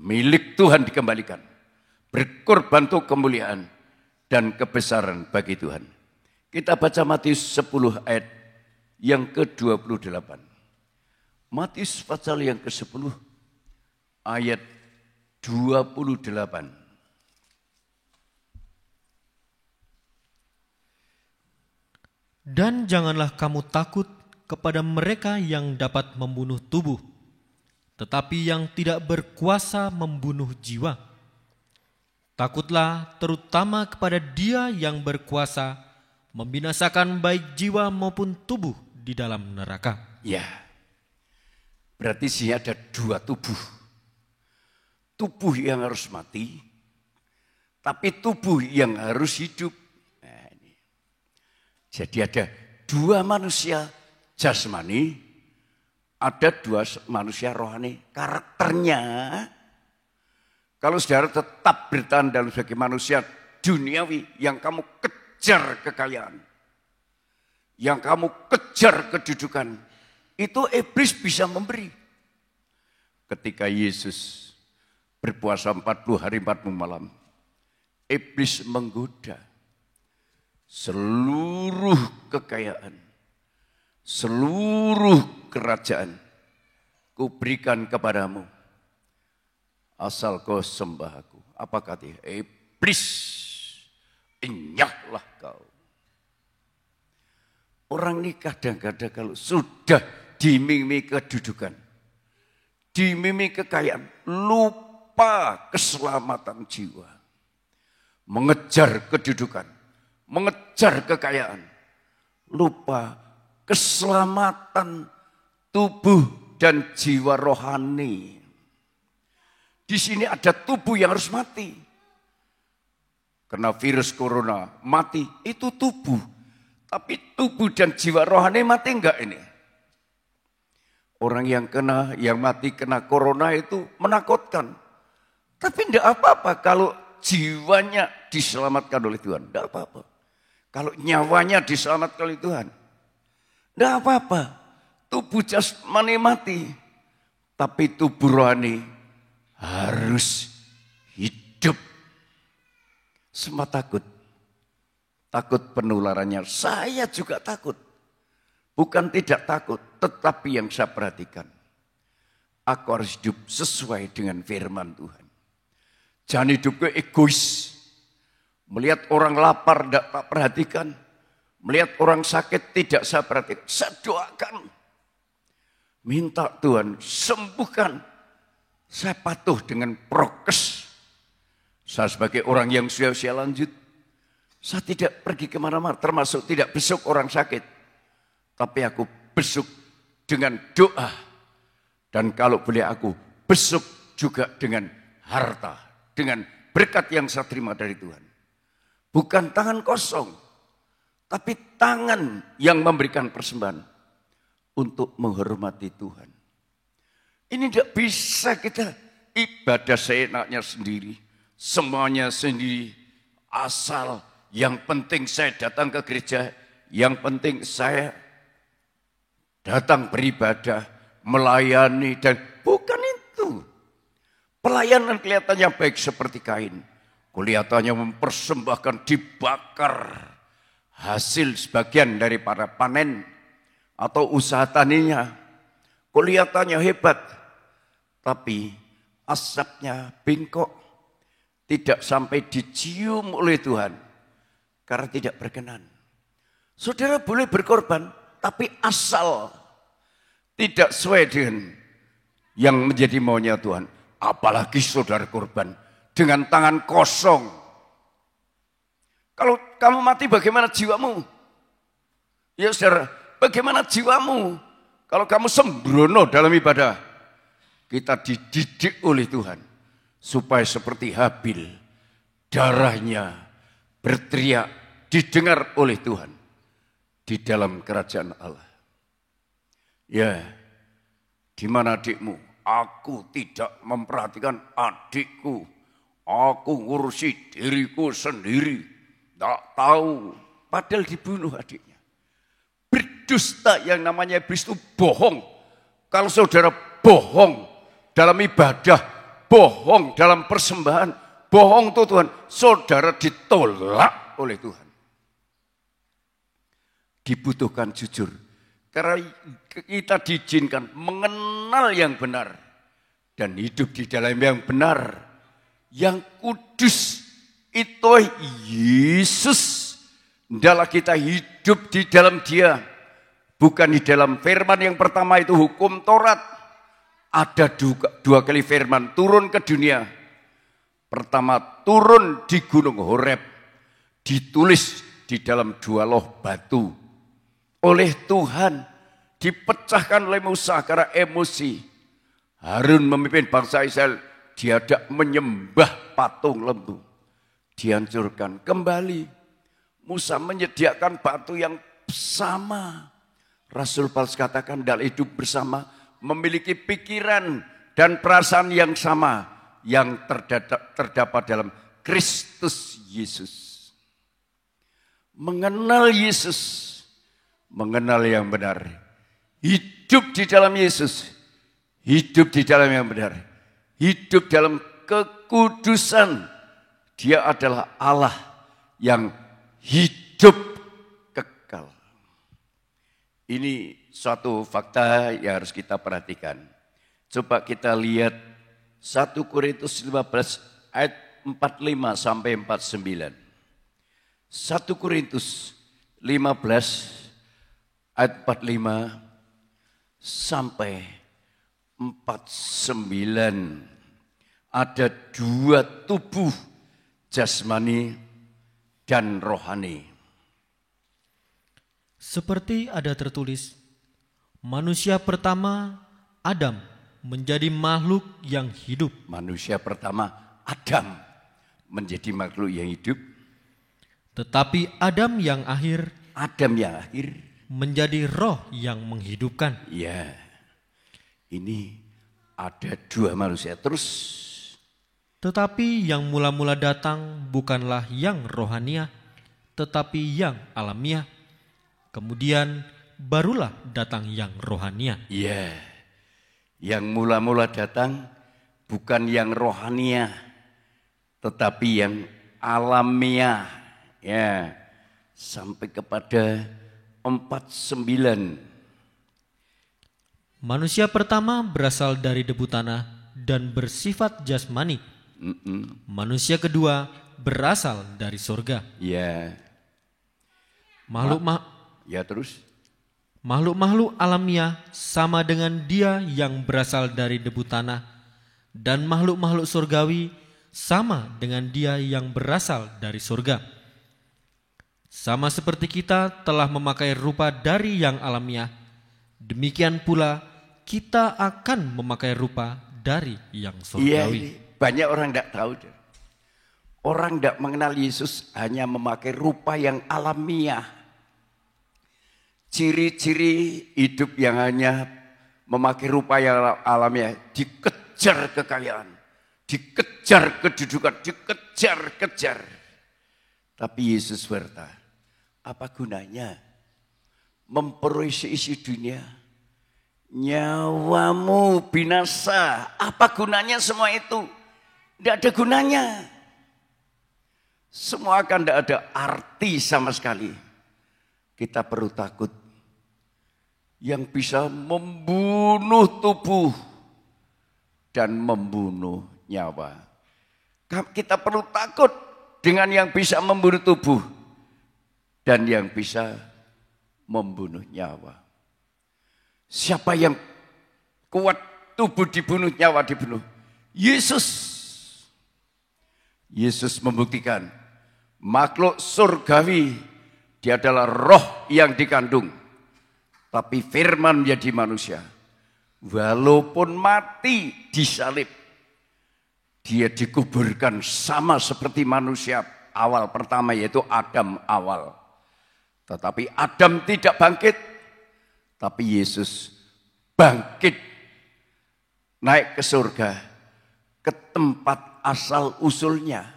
Milik Tuhan dikembalikan. Berkorban untuk kemuliaan dan kebesaran bagi Tuhan. Kita baca Matius 10 ayat yang ke-28. Matius pasal yang ke-10 ayat 28. Dan janganlah kamu takut kepada mereka yang dapat membunuh tubuh, tetapi yang tidak berkuasa membunuh jiwa. Takutlah terutama kepada Dia yang berkuasa membinasakan baik jiwa maupun tubuh di dalam neraka. Ya, berarti sih ada dua tubuh. Tubuh yang harus mati, tapi tubuh yang harus hidup. Nah, ini. Jadi ada dua manusia jasmani, ada dua manusia rohani. Karakternya, kalau saudara tetap bertahan dalam sebagai manusia duniawi yang kamu kejar kekayaan, yang kamu kejar kedudukan, itu iblis bisa memberi. Ketika Yesus berpuasa 40 hari 40 malam, iblis menggoda seluruh kekayaan, seluruh kerajaan kuberikan kepadamu, asal kau sembah aku. Apa katanya? Iblis, enyahlah kau. Orang ini kadang-kadang kalau sudah diiming-imingi kedudukan, diiming-imingi kekayaan, lupa keselamatan jiwa. Mengejar kedudukan, mengejar kekayaan, lupa keselamatan tubuh dan jiwa rohani. Di sini ada tubuh yang harus mati. Karena virus corona mati, itu tubuh. Tapi tubuh dan jiwa rohani mati enggak ini? Orang yang mati kena corona itu menakutkan. Tapi enggak apa-apa kalau jiwanya diselamatkan oleh Tuhan. Enggak apa-apa. Kalau nyawanya diselamatkan oleh Tuhan. Enggak apa-apa. Tubuh jasmani mati. Tapi tubuh rohani harus hidup. Semua takut. Takut penularannya. Saya juga takut. Bukan tidak takut, tetapi yang saya perhatikan. Aku harus hidup sesuai dengan firman Tuhan. Jangan hidupnya egois. Melihat orang lapar tidak tak perhatikan. Melihat orang sakit tidak saya perhatikan. Saya doakan. Minta Tuhan sembuhkan. Saya patuh dengan prokes. Saya sebagai orang yang usia lanjut, saya tidak pergi kemana-mana, termasuk tidak besuk orang sakit. Tapi aku besuk dengan doa. Dan kalau boleh aku besuk juga dengan harta. Dengan berkat yang saya terima dari Tuhan. Bukan tangan kosong. Tapi tangan yang memberikan persembahan. Untuk menghormati Tuhan. Ini tidak bisa kita ibadah seenaknya sendiri. Semuanya sendiri. Asal yang penting saya datang ke gereja. Yang penting saya datang beribadah, melayani, dan bukan itu. Pelayanan kelihatannya baik seperti Kain. Kelihatannya mempersembahkan, dibakar hasil sebagian daripada panen atau usaha taninya. Kelihatannya hebat, tapi asapnya bengkok. Tidak sampai dicium oleh Tuhan karena tidak berkenan. Saudara boleh berkorban, tapi asal tidak sesuai dengan yang menjadi maunya Tuhan. Apalagi saudara korban dengan tangan kosong. Kalau kamu mati bagaimana jiwamu? Ya saudara, bagaimana jiwamu? Kalau kamu sembrono dalam ibadah. Kita dididik oleh Tuhan. Supaya seperti Habil. Darahnya berteriak, didengar oleh Tuhan. Di dalam kerajaan Allah. Ya, di mana adikmu? Aku tidak memperhatikan adikku. Aku ngurusi diriku sendiri. Tak tahu. Padahal dibunuh adiknya. dusta yang namanya iblis itu bohong. Kalau saudara bohong dalam ibadah, bohong dalam persembahan, bohong tuh Tuhan, saudara ditolak oleh Tuhan. Dibutuhkan jujur. Karena kita diizinkan mengenal yang benar dan hidup di dalam yang benar, yang kudus. Itu Yesus. Hendaklah kita hidup di dalam Dia, bukan di dalam firman yang pertama itu hukum Taurat. Ada dua kali firman turun ke dunia. Pertama turun di Gunung Horeb, ditulis di dalam 2 loh batu. Oleh Tuhan, dipecahkan oleh Musa karena emosi. Harun memimpin bangsa Israel, diajak menyembah patung lembu. Dihancurkan kembali. Musa menyediakan batu yang sama. Rasul Paulus katakan dalam hidup bersama, memiliki pikiran dan perasaan yang sama, yang terdapat dalam Kristus Yesus. Mengenal Yesus, mengenal yang benar, hidup di dalam Yesus, hidup di dalam yang benar, hidup dalam kekudusan. Dia adalah Allah yang hidup kekal. Ini suatu fakta yang harus kita perhatikan. Coba kita lihat 1 Korintus 15 ayat 45 sampai 49. 1 Korintus 15 ayat 45 sampai 49. Ada 2 tubuh, jasmani dan rohani. Seperti ada tertulis, manusia pertama Adam menjadi makhluk yang hidup. Manusia pertama Adam menjadi makhluk yang hidup. Tetapi Adam yang akhir menjadi roh yang menghidupkan. Ya, ini ada 2 manusia terus. Tetapi yang mula-mula datang bukanlah yang rohania, tetapi yang alamiah. Kemudian barulah datang yang rohania. Ya, yang mula-mula datang bukan yang rohania, tetapi yang alamiah. Ya, sampai kepada 49. Manusia pertama berasal dari debu tanah dan bersifat jasmani. Manusia kedua berasal dari surga. Ya. Makhluk-makhluk alamiah sama dengan dia yang berasal dari debu tanah, dan makhluk-makhluk surgawi sama dengan dia yang berasal dari surga. Sama seperti kita telah memakai rupa dari yang alamiah, demikian pula kita akan memakai rupa dari yang surgawi. Iya, banyak orang tidak tahu. Orang tidak mengenal Yesus hanya memakai rupa yang alamiah. Ciri-ciri hidup yang hanya memakai rupa yang alamiah, dikejar kekayaan, dikejar kedudukan, dikejar-kejar. Tapi Yesus berkata, apa gunanya memperoleh isi dunia, nyawamu binasa? Apa gunanya semua itu? Tidak ada gunanya. Semua akan tidak ada arti sama sekali. Kita perlu takut yang bisa membunuh tubuh dan membunuh nyawa. Kita perlu takut dengan yang bisa membunuh tubuh dan yang bisa membunuh nyawa. Siapa yang kuat tubuh dibunuh, nyawa dibunuh? Yesus. Yesus membuktikan makhluk surgawi, dia adalah roh yang dikandung. Tapi firman menjadi manusia. Walaupun mati disalib, dia dikuburkan sama seperti manusia awal pertama, yaitu Adam awal. Tetapi Adam tidak bangkit, tapi Yesus bangkit, naik ke surga, ke tempat asal usulnya.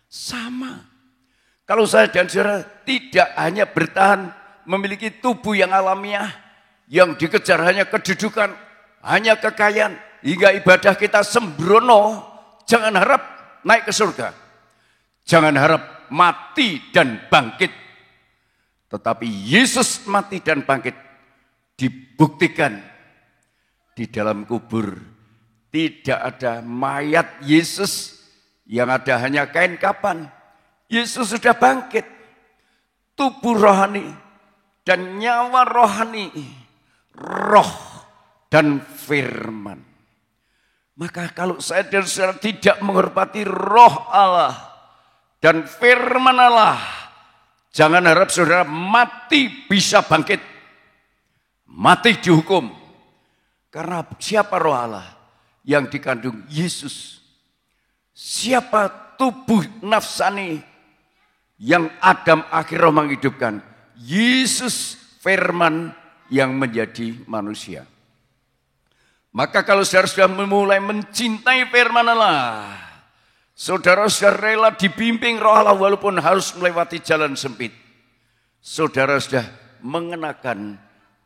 Sama. Kalau saya dan saudara tidak hanya bertahan memiliki tubuh yang alamiah, yang dikejar hanya kedudukan, hanya kekayaan, hingga ibadah kita sembrono. Jangan harap naik ke surga. Jangan harap mati dan bangkit. Tetapi Yesus mati dan bangkit dibuktikan di dalam kubur. Tidak ada mayat Yesus, yang ada hanya kain kapan. Yesus sudah bangkit. Tubuh rohani dan nyawa rohani, roh dan firman. Maka kalau saya dan saudara tidak menghormati roh Allah dan firman Allah, jangan harap saudara mati bisa bangkit. Mati dihukum. Karena siapa roh Allah? Yang dikandung Yesus. Siapa tubuh nafsani yang Adam akhirnya menghidupkan? Yesus firman yang menjadi manusia. Maka kalau saudara sudah memulai mencintai firman Allah, saudara sudah rela dibimbing roh Allah walaupun harus melewati jalan sempit. Saudara sudah mengenakan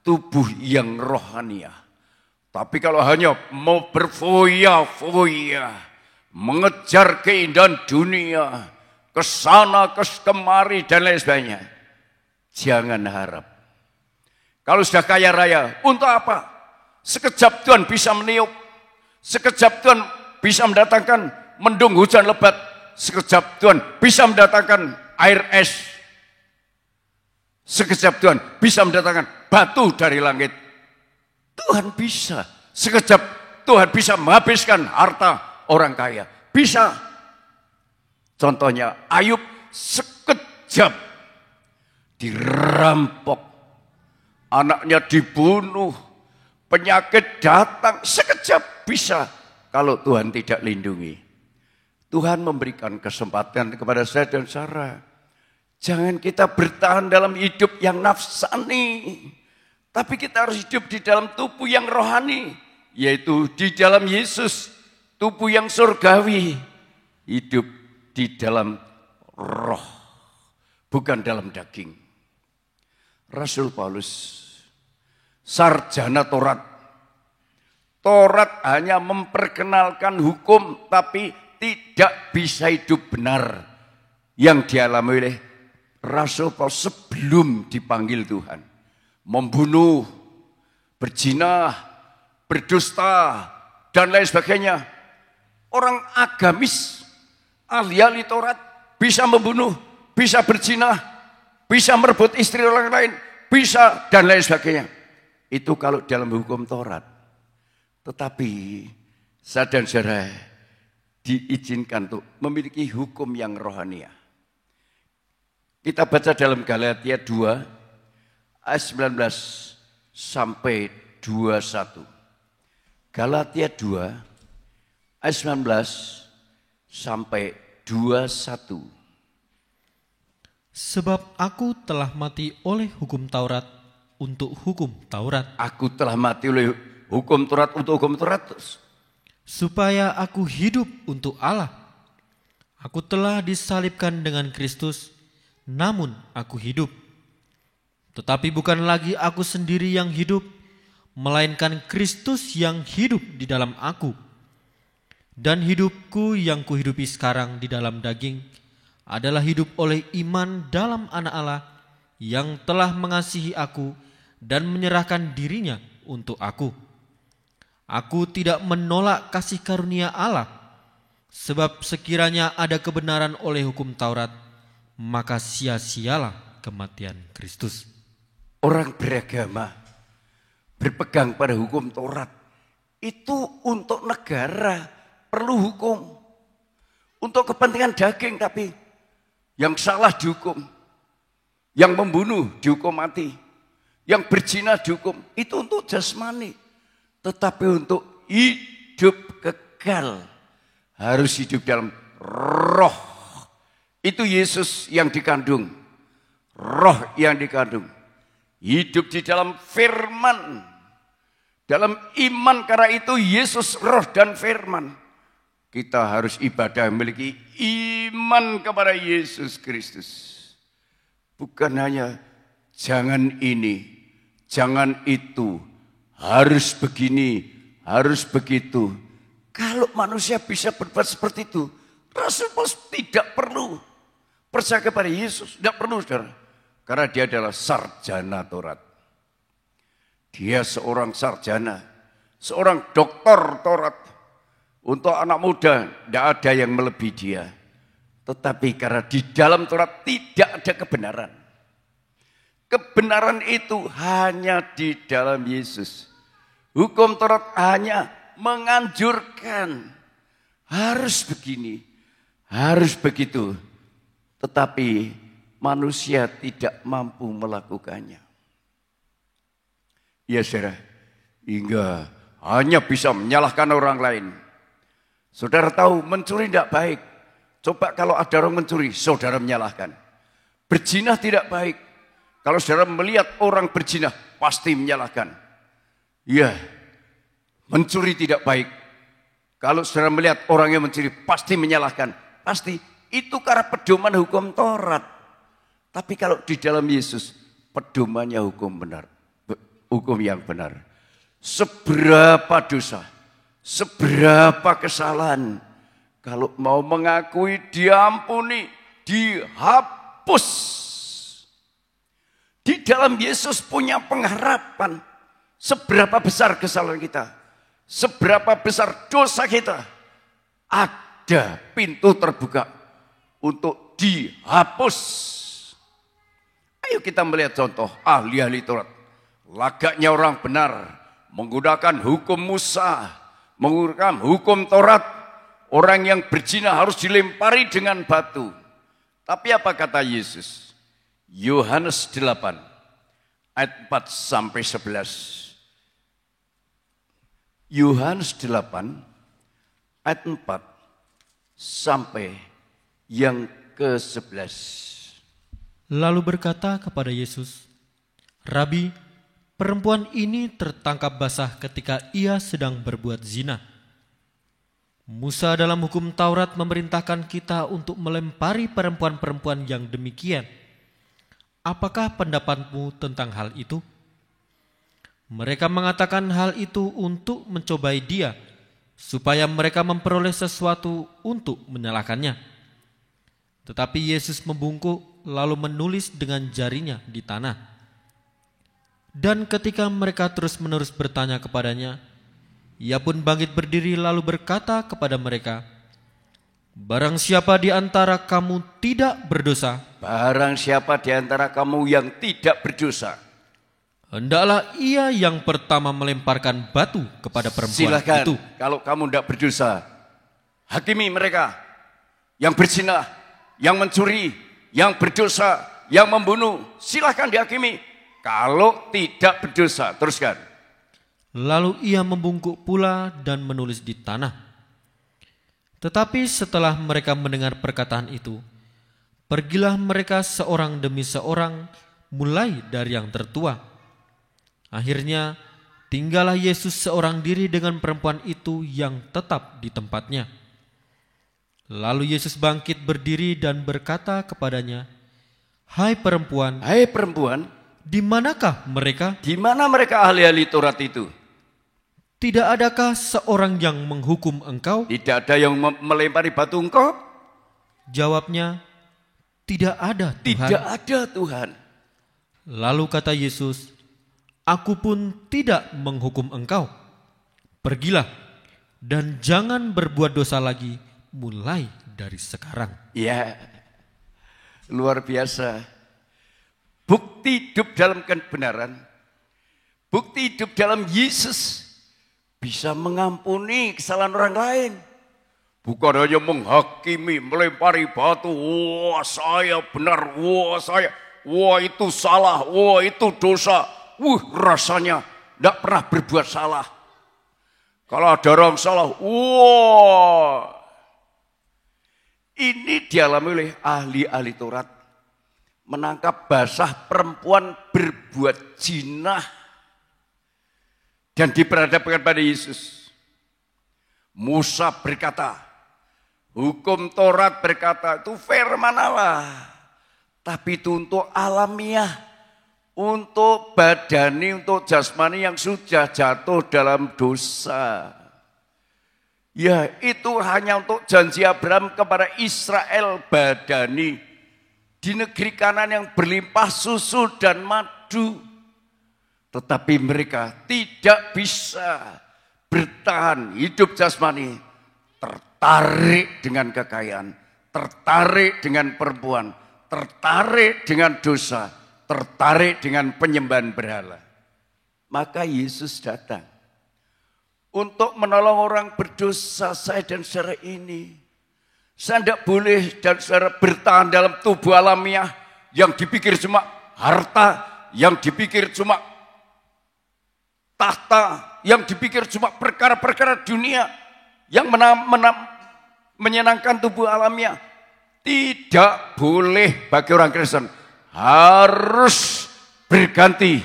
tubuh yang rohaniah. Tapi kalau hanya mau berfoya-foya, mengejar keindahan dunia, kesana kemari dan lain sebagainya, jangan harap. Kalau sudah kaya raya, untuk apa? Sekejap Tuhan bisa meniup, sekejap Tuhan bisa mendatangkan mendung hujan lebat, sekejap Tuhan bisa mendatangkan air es, sekejap Tuhan bisa mendatangkan batu dari langit. Tuhan bisa. Sekejap Tuhan bisa menghabiskan harta orang kaya. Bisa. Contohnya Ayub sekejap dirampok. Anaknya dibunuh. Penyakit datang. Sekejap bisa kalau Tuhan tidak lindungi. Tuhan memberikan kesempatan kepada saya dan Sarah. Jangan kita bertahan dalam hidup yang nafsani. Tapi kita harus hidup di dalam tubuh yang rohani. Yaitu di dalam Yesus. Tubuh yang surgawi. Hidup di dalam roh. Bukan dalam daging. Rasul Paulus. Sarjana Taurat. Taurat hanya memperkenalkan hukum. Tapi tidak bisa hidup benar. Yang dialami oleh Rasul Paulus sebelum dipanggil Tuhan. Membunuh, berzina, berdusta, dan lain sebagainya. Orang agamis, ahli-ahli Taurat, bisa membunuh, bisa berzina, bisa merebut istri orang lain, bisa dan lain sebagainya. Itu kalau dalam hukum Taurat. Tetapi saya dan saudara diizinkan untuk memiliki hukum yang rohania. Kita baca dalam Galatia 2, ayat 19 sampai 21. Galatia 2 ayat 19 sampai 21. Sebab aku telah mati oleh hukum Taurat untuk hukum Taurat. Aku telah mati oleh hukum Taurat untuk hukum Taurat. Supaya aku hidup untuk Allah. Aku telah disalibkan dengan Kristus, namun aku hidup. Tetapi bukan lagi aku sendiri yang hidup, melainkan Kristus yang hidup di dalam aku. Dan hidupku yang kuhidupi sekarang di dalam daging adalah hidup oleh iman dalam Anak Allah yang telah mengasihi aku dan menyerahkan dirinya untuk aku. Aku tidak menolak kasih karunia Allah, sebab sekiranya ada kebenaran oleh hukum Taurat, maka sia-sialah kematian Kristus. Orang beragama berpegang pada hukum Taurat itu untuk negara perlu hukum. Untuk kepentingan daging tapi yang salah dihukum. Yang membunuh dihukum mati. Yang berzina dihukum. Itu untuk jasmani. Tetapi untuk hidup kekal harus hidup dalam roh. Itu Yesus yang dikandung. Roh yang dikandung. Hidup di dalam firman. Dalam iman, karena itu Yesus roh dan firman. Kita harus ibadah memiliki iman kepada Yesus Kristus. Bukan hanya jangan ini, jangan itu, harus begini, harus begitu. Kalau manusia bisa berbuat seperti itu, Rasul Paulus tidak perlu percaya kepada Yesus. Tidak perlu, saudara. Karena dia adalah sarjana Taurat. Dia seorang sarjana, seorang doktor Taurat. Untuk anak muda, tidak ada yang melebihi dia. Tetapi karena di dalam Taurat tidak ada kebenaran. Kebenaran itu hanya di dalam Yesus. Hukum Taurat hanya menganjurkan. Harus begini, harus begitu. Tetapi manusia tidak mampu melakukannya. Ya saudara, hingga hanya bisa menyalahkan orang lain. Saudara tahu mencuri tidak baik. Coba kalau ada orang mencuri, saudara menyalahkan. Berzina tidak baik. Kalau saudara melihat orang berzina, pasti menyalahkan. Ya, mencuri tidak baik. Kalau saudara melihat orang yang mencuri, pasti menyalahkan. Pasti, itu karena pedoman hukum Taurat. Tapi kalau di dalam Yesus, pedomannya hukum benar. Hukum yang benar. Seberapa dosa, seberapa kesalahan, kalau mau mengakui diampuni, dihapus. Di dalam Yesus punya pengharapan. Seberapa besar kesalahan kita, seberapa besar dosa kita, ada pintu terbuka untuk dihapus. Ayo kita melihat contoh ahli-ahli Taurat. Lagaknya orang benar, menggunakan hukum Musa, menggunakan hukum Taurat. Orang yang berzina harus dilempari dengan batu. Tapi apa kata Yesus? Yohanes 8 ayat 4 sampai 11. Yohanes 8 ayat 4 sampai yang ke-11. Lalu berkata kepada Yesus, "Rabi, perempuan ini tertangkap basah ketika ia sedang berbuat zina. Musa dalam hukum Taurat memerintahkan kita untuk melempari perempuan-perempuan yang demikian. Apakah pendapatmu tentang hal itu?" Mereka mengatakan hal itu untuk mencobai dia, supaya mereka memperoleh sesuatu untuk menyalahkannya. Tetapi Yesus membungkuk lalu menulis dengan jarinya di tanah. Dan ketika mereka terus-menerus bertanya kepadanya, ia pun bangkit berdiri lalu berkata kepada mereka, "Barang siapa di antara kamu tidak berdosa, Barang siapa di antara kamu yang tidak berdosa, hendaklah ia yang pertama melemparkan batu kepada perempuan silakan. itu." Kalau kamu tidak berdosa, hakimi mereka. Yang berzina, yang mencuri, yang berdosa, yang membunuh, silakan dihakimi. Kalau tidak berdosa, teruskan. Lalu ia membungkuk pula dan menulis di tanah. Tetapi setelah mereka mendengar perkataan itu, pergilah mereka seorang demi seorang, mulai dari yang tertua. Akhirnya tinggallah Yesus seorang diri dengan perempuan itu yang tetap di tempatnya. Lalu Yesus bangkit berdiri dan berkata kepadanya, "Hai perempuan, Hai perempuan, di manakah mereka? di mana mereka ahli-ahli Taurat itu? Tidak adakah seorang yang menghukum engkau?" Tidak ada yang melempari batu engkau? Jawabnya, "Tidak ada, Tuhan." Tidak ada, Tuhan. Lalu kata Yesus, "Aku pun tidak menghukum engkau. Pergilah dan jangan berbuat dosa lagi mulai dari sekarang." Ya, luar biasa. Bukti hidup dalam kebenaran, bukti hidup dalam Yesus bisa mengampuni kesalahan orang lain. Bukan hanya menghakimi, melempari batu. Wah, saya benar. Wah, saya. Wah, itu salah. Wah, itu dosa. Rasanya tidak pernah berbuat salah. Kalau ada orang salah, wah. Ini dialami oleh ahli-ahli Taurat. Menangkap basah perempuan berbuat zina. Dan diperhadapkan pada Yesus. Musa berkata, hukum Taurat berkata, itu firman Allah. Tapi itu untuk alamiah. untuk badani, untuk jasmani yang sudah jatuh dalam dosa. Ya, itu hanya untuk janji Abraham kepada Israel badani di negeri Kanan yang berlimpah susu dan madu. Tetapi mereka tidak bisa bertahan hidup jasmani, tertarik dengan kekayaan, tertarik dengan perempuan, tertarik dengan dosa, tertarik dengan penyembahan berhala. Maka Yesus datang untuk menolong orang berdosa, saya dan saudara ini. Saya tidak boleh dan saudara bertahan dalam tubuh alamiah yang dipikir cuma harta, yang dipikir cuma tahta, yang dipikir cuma perkara-perkara dunia yang menyenangkan tubuh alamiah. Tidak boleh bagi orang Kristen, harus berganti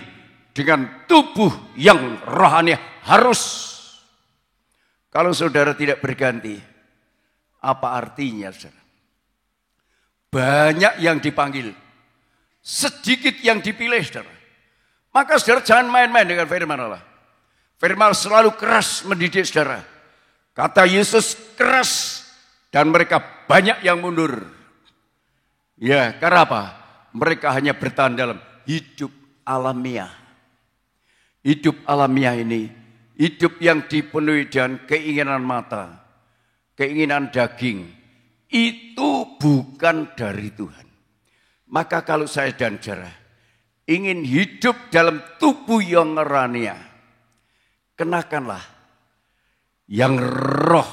dengan tubuh yang rohani, harus. Kalau saudara tidak berganti, apa artinya saudara? Banyak yang dipanggil, sedikit yang dipilih saudara. Maka saudara jangan main-main dengan firman Allah. Firman selalu keras mendidik saudara. Kata Yesus keras dan mereka banyak yang mundur. Ya, karena apa? Mereka hanya bertahan dalam hidup alamiah. Hidup alamiah ini, hidup yang dipenuhi dengan keinginan mata, keinginan daging, itu bukan dari Tuhan. Maka kalau saya dan saudara ingin hidup dalam tubuh yang rohani, kenakanlah yang roh,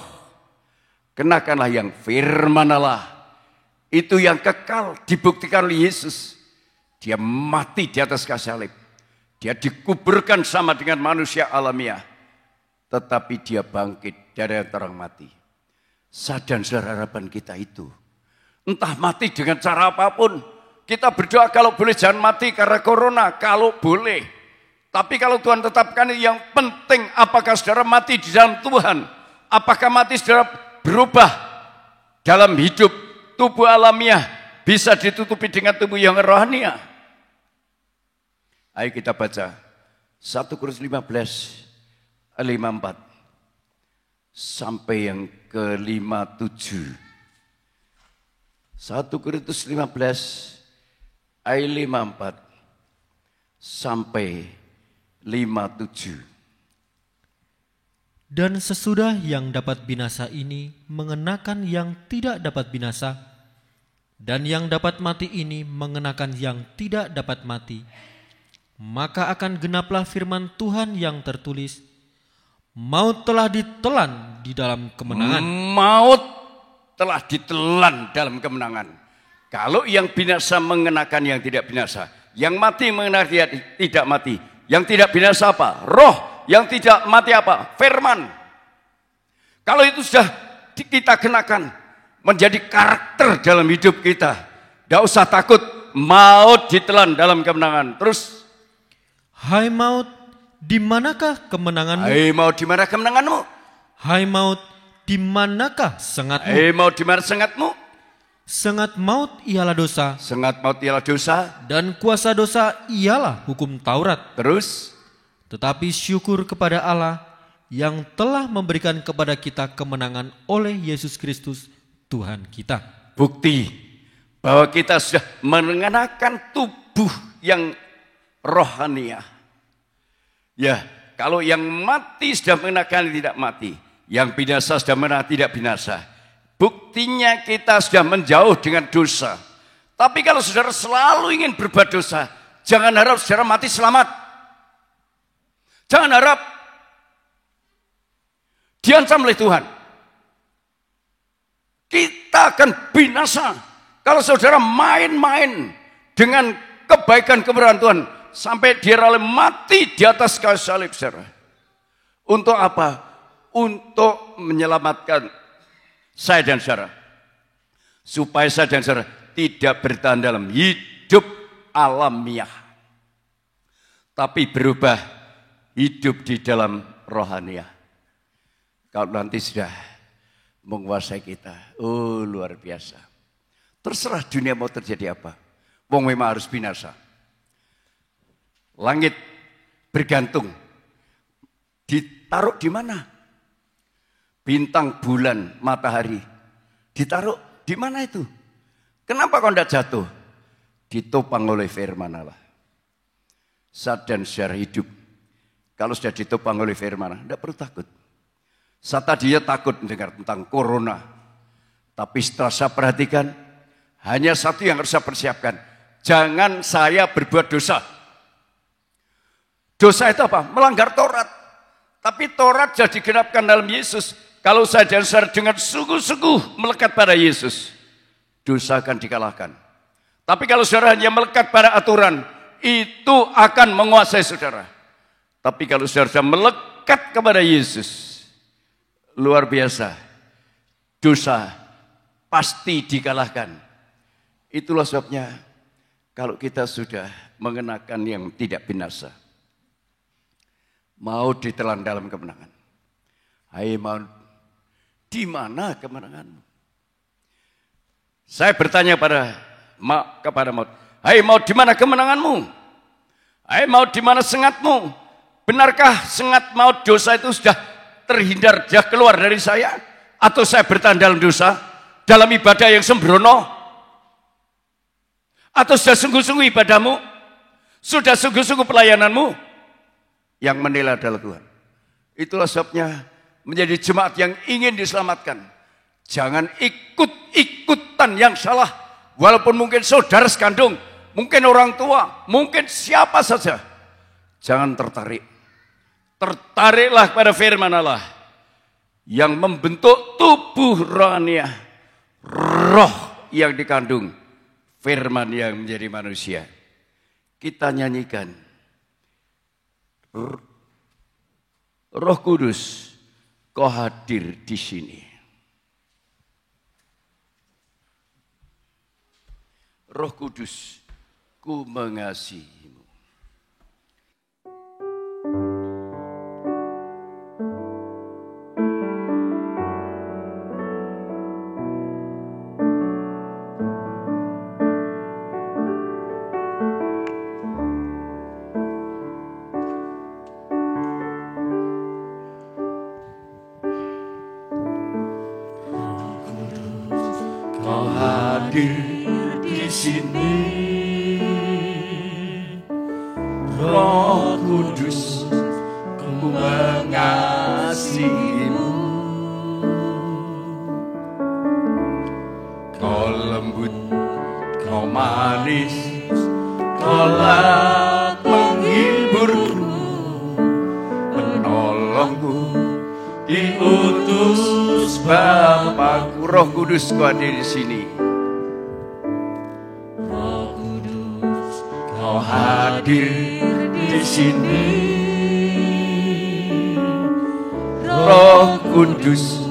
kenakanlah yang firman Allah. Itu yang kekal dibuktikan oleh Yesus. Dia mati di atas kayu salib. Dia dikuburkan sama dengan manusia alamiah. Tetapi dia bangkit dari antara orang mati. Saya dan saudara harapan kita itu. Entah mati dengan cara apapun. Kita berdoa kalau boleh jangan mati karena corona. Kalau boleh. Tapi kalau Tuhan tetapkan yang penting apakah saudara mati di dalam Tuhan. Apakah mati saudara berubah dalam hidup. Tubuh alamiah bisa ditutupi dengan tubuh yang rohani. Ayo kita baca 1 Korintus 15 ayat 54 sampai yang ke-57. 1 Korintus 15 ayat 54 sampai 57. Dan sesudah yang dapat binasa ini mengenakan yang tidak dapat binasa, dan yang dapat mati ini mengenakan yang tidak dapat mati, maka akan genaplah firman Tuhan yang tertulis, maut telah ditelan di dalam kemenangan. Maut telah ditelan dalam kemenangan. Kalau yang binasa mengenakan yang tidak binasa, yang mati mengenakan yang tidak mati, yang tidak binasa apa? Roh. Yang tidak mati apa? Firman. Kalau itu sudah kita kenakan menjadi karakter dalam hidup kita. Tidak usah takut maut ditelan dalam kemenangan. Terus. Hai maut, di manakah kemenanganmu? Hai maut, di mana kemenanganmu? Hai maut, di manakah sengatmu? Hai maut, di mana sengatmu? Sengat maut ialah dosa. Sengat maut ialah dosa. Dan kuasa dosa ialah hukum Taurat. Terus. Tetapi syukur kepada Allah yang telah memberikan kepada kita kemenangan oleh Yesus Kristus Tuhan kita. Bukti bahwa kita sudah mengenakan tubuh yang rohaniah. Ya, kalau yang mati sudah mengenakan tidak mati, yang binasa sudah mengenakan tidak binasa. Buktinya kita sudah menjauh dengan dosa. Tapi kalau saudara selalu ingin berbuat dosa, jangan harap saudara mati selamat. Jangan harap diancam oleh Tuhan. Kita akan binasa kalau saudara main-main dengan kebaikan kebenaran Tuhan sampai dia rela mati di atas kayu salib, saudara. Untuk apa? Untuk menyelamatkan saya dan saudara. Supaya saya dan saudara tidak bertahan dalam hidup alamiah. Tapi berubah hidup di dalam rohaniah. Kalau nanti sudah menguasai kita, oh luar biasa. Terserah dunia mau terjadi apa. Wong memang harus binasa. Langit bergantung. Ditaruh di mana? Bintang, bulan, matahari. Ditaruh di mana itu? Kenapa kau tidak jatuh? Ditopang oleh firman Allah. Saat dan sejarah hidup. Kalau sudah ditopang oleh firman Allah, tidak perlu takut. Saat tadinya takut mendengar tentang corona. Tapi setelah saya perhatikan, hanya satu yang harus saya persiapkan. Jangan saya berbuat dosa. Dosa itu apa? Melanggar Taurat. Tapi Taurat sudah digenapkan dalam Yesus. Kalau saya dan saudara dengan sungguh-sungguh melekat pada Yesus, dosa akan dikalahkan. Tapi kalau saudara hanya melekat pada aturan, itu akan menguasai saudara. Tapi kalau saudara melekat kepada Yesus, luar biasa, dosa pasti dikalahkan. Itulah sebabnya kalau kita sudah mengenakan yang tidak binasa, mau ditelan dalam kemenangan. Hai maut, di mana kemenanganmu? Saya bertanya kepada maut, hai maut, di mana kemenanganmu? Hai maut, di mana sengatmu? Benarkah sengat maut dosa itu sudah terhindar, sudah keluar dari saya? Atau saya bertahan dalam dosa, dalam ibadah yang sembrono? Atau sudah sungguh-sungguh ibadahmu? Sudah sungguh-sungguh pelayananmu? Yang menilai adalah Tuhan. Itulah sebabnya menjadi jemaat yang ingin diselamatkan. Jangan ikut-ikutan yang salah. Walaupun mungkin saudara sekandung, mungkin orang tua, mungkin siapa saja. Jangan tertarik. Tertariklah pada firman Allah yang membentuk tubuh rohania, roh yang dikandung firman yang menjadi manusia. Kita nyanyikan Roh Kudus, kau hadir di sini. Roh Kudus, ku mengasihimu. Di sini, Roh Kudus, ku mengasihimu. Kau lembut, kau manis, kaulah penghiburku, penolongku, diutus Bapakku. Roh Kudus, kau ada di sini. Hadir di sini, Roh Kudus,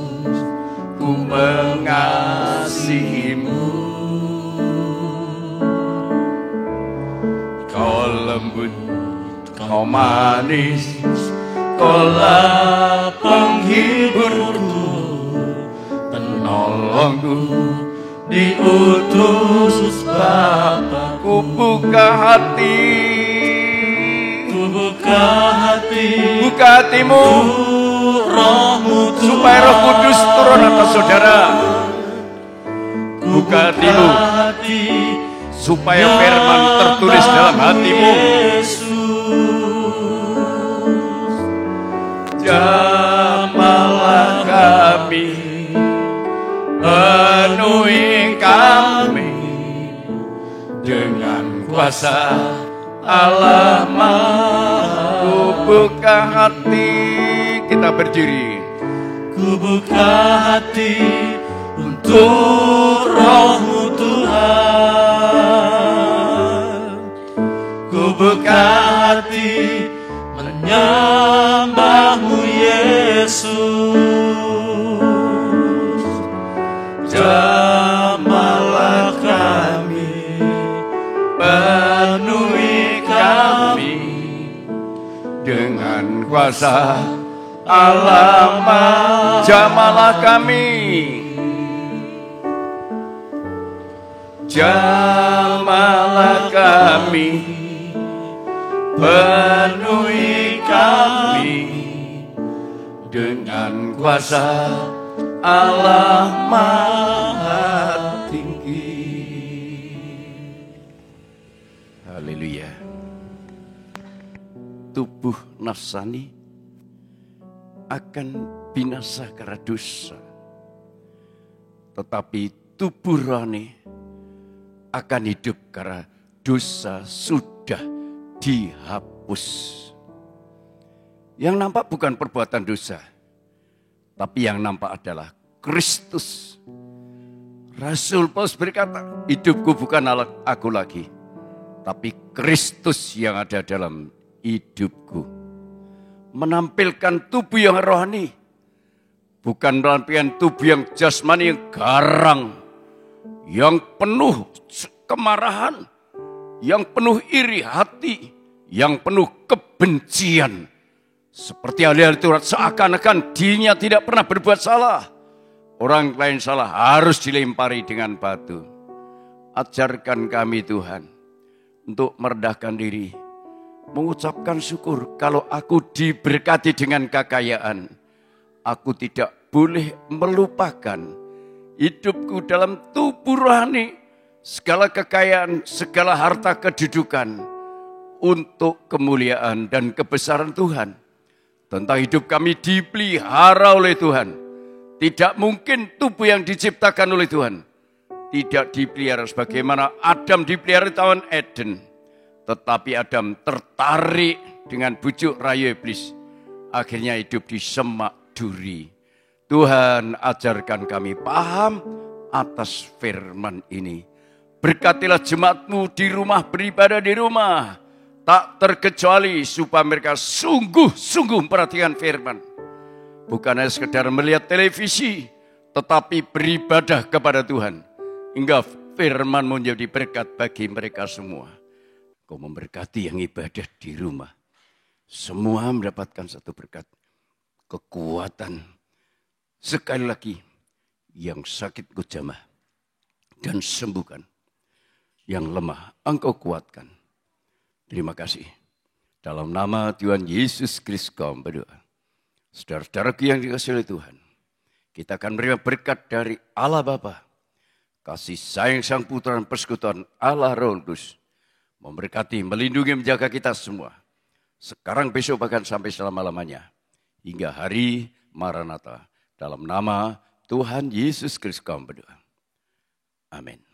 ku mengasihimu. Kau lembut, kau manis, kaulah penghiburku, penolongku, diutus Bapa. Ku buka hati, buka hatimu, rohmu supaya Roh Kudus turun atas saudara. Buka hatimu, supaya firman tertulis dalam hatimu. Jamahlah kami, penuhi kami dengan kuasa Allah Maha. Ku buka hati, kita berdiri. Ku buka hati untuk Roh-Mu Tuhan. Ku buka hati menyembah-Mu Yesus. Jamahlah kami, penuhi kami dengan kuasa Allah Maha. Jamahlah kami, jamahlah kami, penuhi kami dengan kuasa Allah Maha Tinggi. Haleluya. Tubuh nafsani akan binasa karena dosa, tetapi tubuh rohani akan hidup karena dosa sudah dihapus. Yang nampak bukan perbuatan dosa, tapi yang nampak adalah Kristus. Rasul Paulus berkata, hidupku bukan aku lagi, tapi Kristus yang ada dalam hidupku. Menampilkan tubuh yang rohani, bukan menampilkan tubuh yang jasmani yang garang, yang penuh kemarahan, yang penuh iri hati, yang penuh kebencian. Seperti ahli-ahli Taurat, seakan-akan dirinya tidak pernah berbuat salah. Orang lain salah harus dilempari dengan batu. Ajarkan kami Tuhan untuk merendahkan diri, mengucapkan syukur kalau aku diberkati dengan kekayaan. Aku tidak boleh melupakan hidupku dalam tubuh rohani, segala kekayaan, segala harta kedudukan untuk kemuliaan dan kebesaran Tuhan. Tentang hidup kami dipelihara oleh Tuhan. Tidak mungkin tubuh yang diciptakan oleh Tuhan tidak dipelihara sebagaimana Adam dipelihara di Taman Eden. Tetapi Adam tertarik dengan bujuk rayu iblis. Akhirnya hidup di semak duri. Tuhan ajarkan kami paham atas firman ini. Berkatilah jemaat-Mu di rumah, beribadah di rumah. Tak terkecuali supaya mereka sungguh-sungguh memperhatikan firman. Bukan hanya sekedar melihat televisi, tetapi beribadah kepada Tuhan. Hingga firman menjadi berkat bagi mereka semua. Kau memberkati yang ibadah di rumah. Semua mendapatkan satu berkat. Kekuatan. Sekali lagi, yang sakit Kau jamah dan sembuhkan. Yang lemah Engkau kuatkan. Terima kasih. Dalam nama Tuhan Yesus Kristus kami berdoa. Saudara-saudaraku yang dikasihi oleh Tuhan, kita akan menerima berkat dari Allah Bapa, kasih sayang Sang Putra dan persekutuan Allah Roh Kudus, memberkati, melindungi, menjaga kita semua. Sekarang, besok, bahkan sampai selama-lamanya. Hingga hari Maranatha. Dalam nama Tuhan Yesus Kristus kami berdoa. Amin.